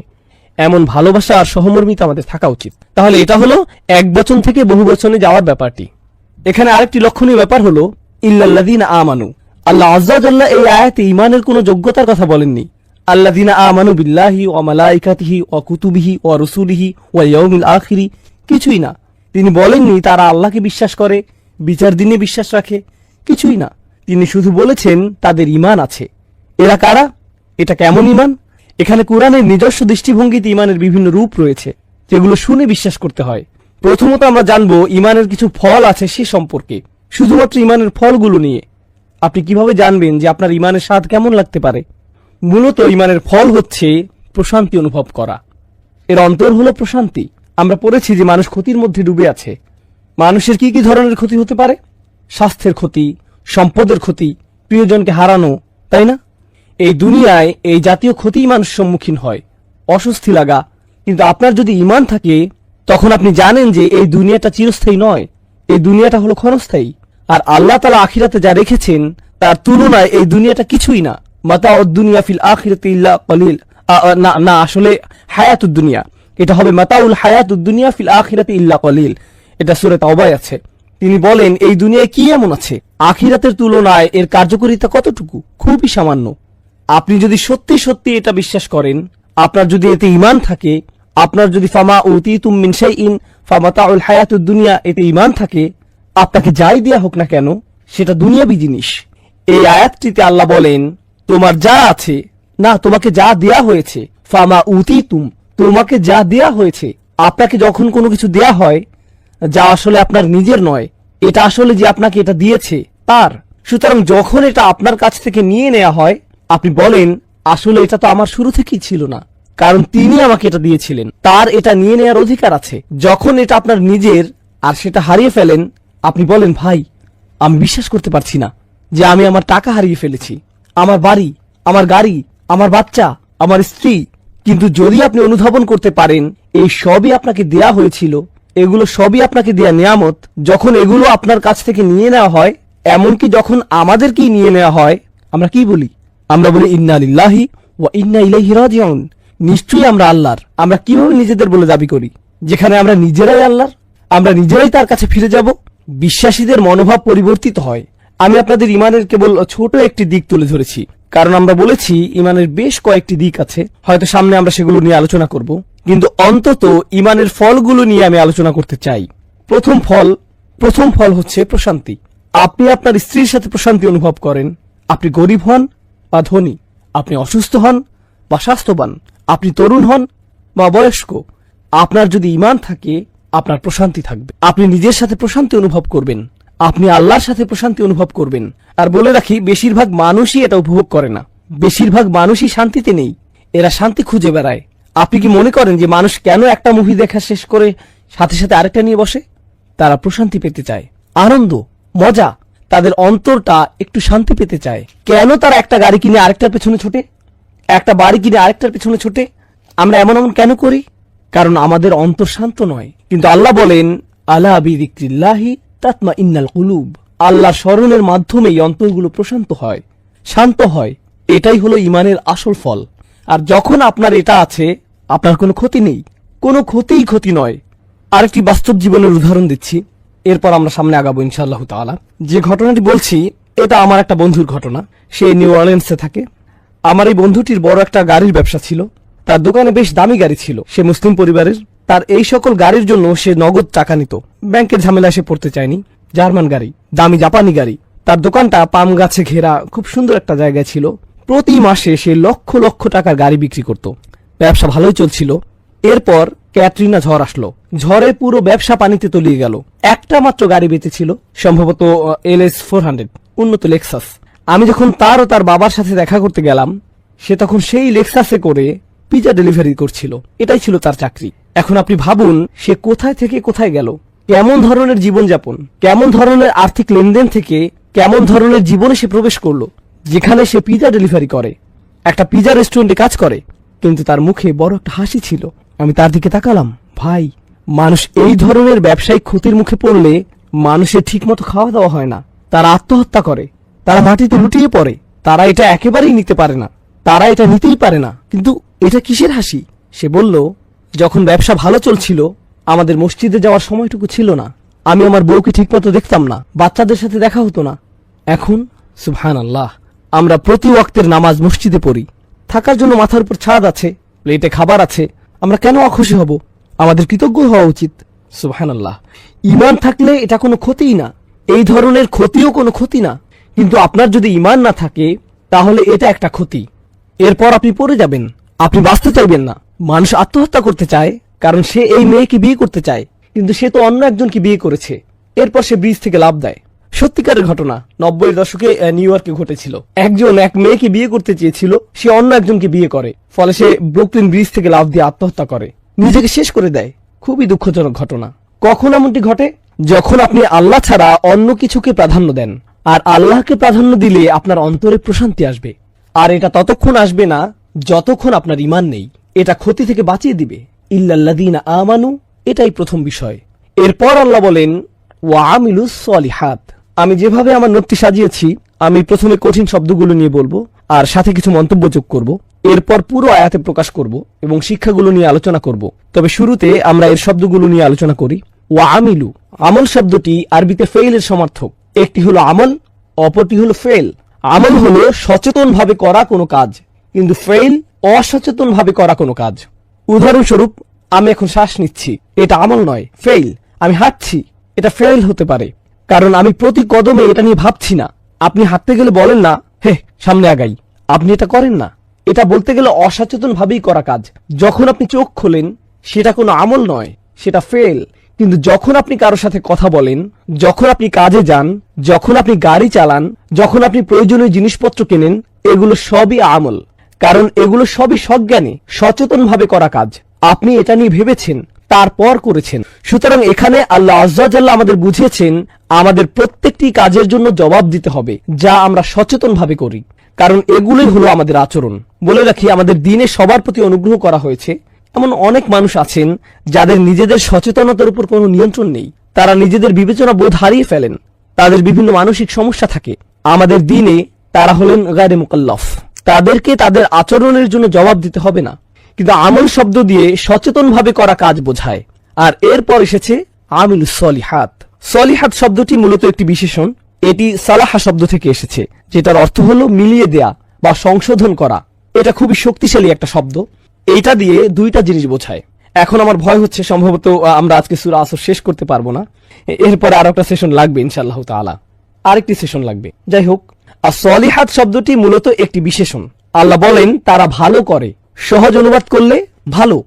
এমন ভালোবাসা আর সহমর্মিতা আমাদের থাকা উচিত। তাহলে এটা হলো এক বচন থেকে বহু বচনে যাওয়ার ব্যাপারটি। এখানে আরেকটি লক্ষণীয় ব্যাপার হলো ইল্লাল্লাযীনা আমানু। আল্লাহ আযজা ওয়া জাল্লা এই আয়াতে ঈমানের কোনো যোগ্যতার কথা বলেননি। আল্লাযীনা আমানু বিল্লাহি ওয়া মালাইকাতিহি ওয়া কুতুবিহি ওয়া রুসুলিহি ওয়া ইয়াউমিল আখিরি, কিছুই না। তিনি বলেননি তারা আল্লাহকে বিশ্বাস করে, বিচার দিনে বিশ্বাস রাখে, কিছুই না। তিনি শুধু বলেছেন তাদের ঈমান আছে। এরা কারা? এটা কেমন ঈমান? এখানে কোরআনের নিজস্ব দৃষ্টিভঙ্গিতে ঈমানের বিভিন্ন রূপ রয়েছে, যেগুলো শুনে বিশ্বাস করতে হয়। প্রথমত আমরা জানবো ঈমানের কিছু ফল আছে সে সম্পর্কে। শুধুমাত্র ঈমানের ফলগুলো নিয়ে আপনি কিভাবে জানবেন যে আপনার ঈমানের স্বাদ কেমন লাগতে পারে? মূলত ঈমানের ফল হচ্ছে প্রশান্তি অনুভব করা। এর অন্তর হলো প্রশান্তি। আমরা পড়েছি যে মানুষ ক্ষতির মধ্যে ডুবে আছে। মানুষের কি কি ধরনের ক্ষতি হতে পারে? স্বাস্থ্যের ক্ষতি, সম্পদের ক্ষতি, প্রিয়জনকে হারানো, তাই না? এই দুনিয়ায় এই জাতীয় ক্ষতিই মানুষ সম্মুখীন হয়, অস্বস্তি লাগা। কিন্তু আপনার যদি ঈমান থাকে, তখন আপনি জানেন যে এই দুনিয়াটা চিরস্থায়ী নয়, এই দুনিয়াটা হলো ক্ষণস্থায়ী। আর আল্লাহ তাআলা আখিরাতে যা রেখেছেন তার তুলনায় এই দুনিয়াটা কিছুই না। মাতাউদ দুনিয়া ফিল আখিরাতি ইল্লা কলিল। না, আসলে হায়াতুদ দুনিয়া, এটা হবে মাতাউল হায়াতুদ দুনিয়া ফিল আখিরাতি ইল্লা কলিল। এটা সূরা তাওবায় আছে। তিনি বলেন এই দুনিয়ায় কি এমন আছে, আখিরাতের তুলনায় এর কার্যকারিতা কতটুকু? খুবই সামান্য। আপনি যদি সত্যি সত্যি এটা বিশ্বাস করেন, আপনার যদি এতে ঈমান থাকে, আপনার যদি ফামা উতিতুম মিন শাইইন ফামাতাউল হায়াতুদ দুনিয়া এতে ঈমান থাকে, আপনাকে যাই দেয়া হোক না কেন সেটা দুনিয়াবী জিনিস। এই আয়াতটিতে আল্লাহ বলেন তোমার যা আছে, না তোমাকে যা দেয়া হয়েছে, ফামা উতিতুম তোমাকে যা দেয়া হয়েছে, আপনাকে যখন কোনো কিছু দেয়া হয় যা আসলে আপনার নিজের নয়, এটা আসলে যে আপনাকে এটা দিয়েছে তার। সুতরাং যখন এটা আপনার কাছ থেকে নিয়ে নেওয়া হয়, আপনি বলেন আসলে এটা তো আমার শুরু থেকেই ছিল না, কারণ তিনি আমাকে এটা দিয়েছিলেন, তার এটা নিয়ে নেওয়ার অধিকার আছে। যখন এটা আপনার নিজের আর সেটা হারিয়ে ফেলেন, আপনি বলেন ভাই আমি বিশ্বাস করতে পারছি না যে আমি আমার টাকা হারিয়ে ফেলেছি, আমার বাড়ি, আমার গাড়ি, আমার বাচ্চা, আমার স্ত্রী। কিন্তু যদি আপনি অনুধাবন করতে পারেন এই সবই আপনাকে দেয়া হয়েছিল, এগুলো সবই আপনাকে দেয়া নিয়ামত, যখন এগুলো আপনার কাছ থেকে নিয়ে নেওয়া হয়, এমনকি যখন আমাদেরকেই নিয়ে নেওয়া হয়, আমরা কি বলি? আমরা বলি ইন্না লিল্লাহি ওয়া ইন্না ইলাইহি রাজিউন। নিশ্চয়ই আমরা আল্লাহর। আমরা কিভাবে নিজেদের বলে দাবি করি, যেখানে আমরা নিজেরাই আল্লাহর, আমরা নিজেরাই তার কাছে ফিরে যাব? বিশ্বাসীদের মনোভাব পরিবর্তিত হয়। আমি আপনাদের ইমানের কেবল ছোট একটি দিক তুলে ধরেছি, কারণ আমরা বলেছি ইমানের বেশ কয়েকটি দিক আছে, হয়তো সামনে আমরা সেগুলো নিয়ে আলোচনা করব, কিন্তু অন্তত ইমানের ফলগুলো নিয়ে আমি আলোচনা করতে চাই। প্রথম ফল হচ্ছে প্রশান্তি। আপনি আপনার স্ত্রীর সাথে প্রশান্তি অনুভব করেন, আপনি গরিব হন বা ধনী, আপনি অসুস্থ হন বা স্বাস্থ্যবান, আপনি তরুণ হন বা বয়স্ক, আপনার যদি ঈমান থাকে আপনার প্রশান্তি থাকবে। আপনি নিজের সাথে প্রশান্তি অনুভব করবেন, আপনি আল্লাহর সাথে প্রশান্তি অনুভব করবেন। আর বলে রাখি, বেশিরভাগ মানুষই এটা উপভোগ করে না, বেশিরভাগ মানুষই শান্তিতে নেই, এরা শান্তি খুঁজে বেড়ায়। আপনি কি মনে করেন যে মানুষ কেন একটা মুভি দেখা শেষ করে সাথে সাথে আরেকটা নিয়ে বসে? তারা প্রশান্তি পেতে চায়, আনন্দ, মজা, তাদের অন্তরটা একটু শান্তি পেতে চায়। কেন তারা একটা গাড়ি কিনে আরেকটার পেছনে ছোটে, একটা বাড়ি কিনে আরেকটার পেছনে ছোটে? আমরা এমন কেন করি? কারণ আমাদের অন্তর শান্ত নয়। কিন্তু আল্লাহ বলেন, আলা বিযিকরিল্লাহি তাতমাইন্নাল কুলুব। আল্লাহর স্মরণের মাধ্যমে এই অন্তরগুলো প্রশান্ত হয়, শান্ত হয়। এটাই হলো ঈমানের আসল ফল। আর যখন আপনার এটা আছে, আপনার কোনো ক্ষতি নেই, কোনো ক্ষতিই ক্ষতি নয়। আরেকটি বাস্তব জীবনের উদাহরণ দিচ্ছি, এরপর আমরা সামনে আগাবো ইনশাআল্লাহ তাআলা। যে ঘটনাটি বলছি এটা আমার একটা বন্ধুর ঘটনা। সে নিউ অরলিন্সে থাকে। আমার এই বন্ধুটির বড় একটা গাড়ির ব্যবসা ছিল, তার দোকানে বেশ দামি গাড়ি ছিল। সে মুসলিম পরিবারের। তার এই সকল গাড়ির জন্য সে নগদ টাকা নিত, ব্যাংকের ঝামেলায় সে পড়তে চায়নি। জার্মান গাড়ি, দামি জাপানি গাড়ি। তার দোকানটা পাম গাছে ঘেরা খুব সুন্দর একটা জায়গায় ছিল। প্রতি মাসে সে লক্ষ লক্ষ টাকার গাড়ি বিক্রি করত। ব্যবসা ভালোই চলছিল। এরপর ক্যাটরিনা ঝড় আসলো। ঝড়ে পুরো ব্যবসা পানিতে তলিয়ে গেল। একটা মাত্র গাড়ি বেঁচেছিল, সম্ভবত LS 400, উন্নত লেক্সাস। আমি যখন তার ও তার বাবার সাথে দেখা করতে গেলাম, সে তখন সেই লেক্সাসে করে পিজা ডেলিভারি করছিল। এটাই ছিল তার চাকরি। এখন আপনি ভাবুন, সে কোথায় থেকে কোথায় গেল, কেমন ধরনের জীবনযাপন, কেমন ধরনের আর্থিক লেনদেন থেকে কেমন ধরনের জীবনে সে প্রবেশ করলো, যেখানে সে পিজা ডেলিভারি করে, একটা পিজা রেস্টুরেন্টে কাজ করে, কিন্তু তার মুখে বড় একটা হাসি ছিল। আমি তার দিকে তাকালাম। ভাই, মানুষ এই ধরনের ব্যবসায়িক ক্ষতির মুখে পড়লে মানুষের ঠিকমতো খাওয়া দাওয়া হয় না, তারা আত্মহত্যা করে, তারা মাটিতে লুটিয়ে পড়ে, তারা এটা একেবারেই নিতে পারে না, তারা এটা নিতেই পারে না। কিন্তু এটা কিসের হাসি? সে বলল, যখন ব্যবসা ভালো চলছিল, আমাদের মসজিদে যাওয়ার সময়টুকু ছিল না, আমি আমার বউকে ঠিকমতো দেখতাম না, বাচ্চাদের সাথে দেখা হতো না। এখন সুবহানাল্লাহ, আমরা প্রতি ওয়াক্তের নামাজ মসজিদে পড়ি, থাকার জন্য মাথার উপর ছাদ আছে, প্লেটে খাবার আছে, আমরা কেন অখুশি হব? আমাদের কৃতজ্ঞ হওয়া উচিত। সুবহানাল্লাহ, ঈমান থাকলে এটা কোনো ক্ষতিই না, এই ধরনের ক্ষতিও কোনো ক্ষতি না। কিন্তু আপনার যদি ঈমান না থাকে তাহলে এটা একটা ক্ষতি। এরপর আপনি পড়ে যাবেন, আপনি বাঁচতে চাইবেন না। মানুষ আত্মহত্যা করতে চায় কারণ সে এই মেয়েকে বিয়ে করতে চায়, কিন্তু সে তো অন্য একজনকে বিয়ে করেছে। এরপর সে ব্রিজ থেকে লাফ দেয়। সত্যিকারের ঘটনা, 90-এর দশকে নিউ ইয়র্কে ঘটেছিল। একজন এক মেয়েকে বিয়ে করতে চেয়েছিল, সে অন্য একজনকে বিয়ে করে, ফলে সে ব্রুকলিন ব্রিজ থেকে লাফ দিয়ে আত্মহত্যা করে, নিজেকে শেষ করে দেয়। খুবই দুঃখজনক ঘটনা। কখন এমনটি ঘটে? যখন আপনি আল্লাহ ছাড়া অন্য কিছুকে প্রাধান্য দেন। আর আল্লাহকে প্রাধান্য দিলে আপনার অন্তরে প্রশান্তি আসবে। আর এটা ততক্ষণ আসবে না যতক্ষণ আপনার ঈমান নেই। এটা ক্ষতি থেকে বাঁচিয়ে দিবে। ইল্লাল্লাযীনা আমানু, এটাই প্রথম বিষয়। এরপর আল্লাহ বলেন, ওয়া আমিলুস সলিহাত। আমি যেভাবে আমার নোটটি সাজিয়েছি, আমি প্রথমে কঠিন শব্দগুলো নিয়ে বলবো আর সাথে কিছু মন্তব্য যোগ করব। এরপর পুরো আয়াতে প্রকাশ করব এবং শিক্ষাগুলো নিয়ে আলোচনা করব। তবে শুরুতে আমরা এর শব্দগুলো নিয়ে আলোচনা করি। ওয়া আমিলু, আমল শব্দটি আরবিতে ফেইলের সমার্থক। একটি হলো আমল, অপরটি হলো ফেল। আমল হলো সচেতন ভাবে করা কোনো কাজ, কিন্তু ফেল অসচেতন ভাবে করা কোনো কাজ। উদাহরণস্বরূপ, আমি এখন শ্বাস নিচ্ছি, এটা আমল নয়, ফেল। আমি হাঁটছি, এটা ফেল হতে পারে, কারণ আমি প্রতি কদমে এটা নিয়ে ভাবছি না। আপনি হাঁটতে গেলে বলেন না, হে সামনে আগাই, আপনি এটা করেন না। এটা বলতে গেলে অসচেতন ভাবেই করা কাজ। যখন আপনি চোখ খোলেন সেটা কোনো আমল নয়, সেটা ফেল। কিন্তু যখন আপনি কারোর সাথে কথা বলেন, যখন আপনি কাজে যান, যখন আপনি গাড়ি চালান, যখন আপনি প্রয়োজনীয় জিনিসপত্র কেনেন, এগুলো সবই আমল। কারণ এগুলো সবই সজ্ঞানে সচেতন ভাবে করা কাজ। আপনি এটা নিয়ে ভেবেছেন, তারপর করেছেন। সুতরাং এখানে আল্লাহ আজ্জা ওয়া জাল্লা আমাদের বুঝিয়েছেন আমাদের প্রত্যেকটি কাজের জন্য জবাব দিতে হবে যা আমরা সচেতন ভাবে করি। কারণ এগুলোই হলো আমাদের আচরণ। বলে রাখি, আমাদের দিনে সবার প্রতি অনুগ্রহ করা হয়েছে। এমন অনেক মানুষ আছেন যাদের নিজেদের সচেতনতার উপর কোনো নিয়ন্ত্রণ নেই। তারা নিজেদের বিবেচনা বোধ হারিয়ে ফেলেন, তাদের বিভিন্ন মানসিক সমস্যা থাকে। আমাদের দিনে তারা হলেন গায়রে মুকাল্লাফ, তাদেরকে তাদের আচরণের জন্য জবাব দিতে হবে না। কিন্তু আমল শব্দ দিয়ে সচেতন ভাবে করা কাজ বোঝায়। আর এরপর এসেছে আমিলুস সলিহাত। সলিহাত শব্দটি মূলত একটি বিশেষণ। এটি সালাহা শব্দ থেকে এসেছে, যেটার অর্থ হলো মিলিয়ে দেয়া বা সংশোধন করা। এটা খুবই শক্তিশালী একটা শব্দ। এইটা দিয়ে দুইটা জিনিস বোঝায়। এখন আমার ভয় হচ্ছে সম্ভবত আমরা আজকে সূরা আসর শেষ করতে পারবো না। এরপরে আরো একটা সেশন লাগবে ইনশাআল্লাহ তাআলা, আরেকটি সেশন লাগবে। যাই হোক, আর সলিহাত শব্দটি মূলত একটি বিশেষণ। আল্লাহ বলেন তারা ভালো করে। সহজ অনুবাদ করলে ভালো।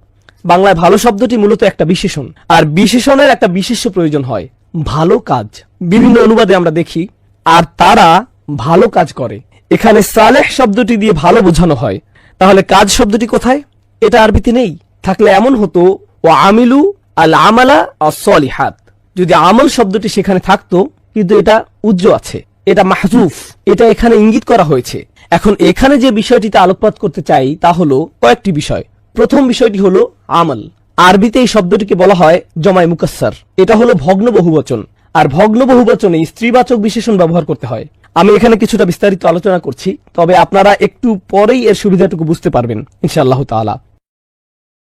বাংলায় ভালো শব্দটি মূলত একটা বিশেষণ, আর বিশেষণের একটা বিশেষ্য প্রয়োজন হয়, ভালো কাজ। বিভিন্ন অনুবাদে আমরা দেখি আর তারা ভালো কাজ করে। এখানে সালেহ শব্দটি দিয়ে ভালো বোঝানো হয়, তাহলে কাজ শব্দটি কোথায়? এটা আরবিতে নেই। থাকলে এমন হতো ও আমিলু আল আমালা as-সলিহাত। যদি আমল শব্দটি সেখানে থাকতো, কিন্তু এটা উজ্জ আছে, এটা মাহজুফ, এটা এখানে ইঙ্গিত করা হয়েছে। এখন এখানে যে বিষয়টিতে আলোকপাত করতে চাই তা হলো কয়েকটি বিষয়। প্রথম বিষয়টি হলো আমল। আরবিতে এই শব্দটিকে বলা হয় জমায় মুকাসসার। এটা হলো ভগ্ন বহুবচন, আর ভগ্ন বহুবচনে স্ত্রীবাচক বিশেষণ ব্যবহার করতে হয়। আমি এখানে কিছুটা বিস্তারিত আলোচনা করছি, তবে আপনারা একটু পরেই এর সুবিধাটুকু বুঝতে পারবেন ইনশাআল্লাহ তাআলা।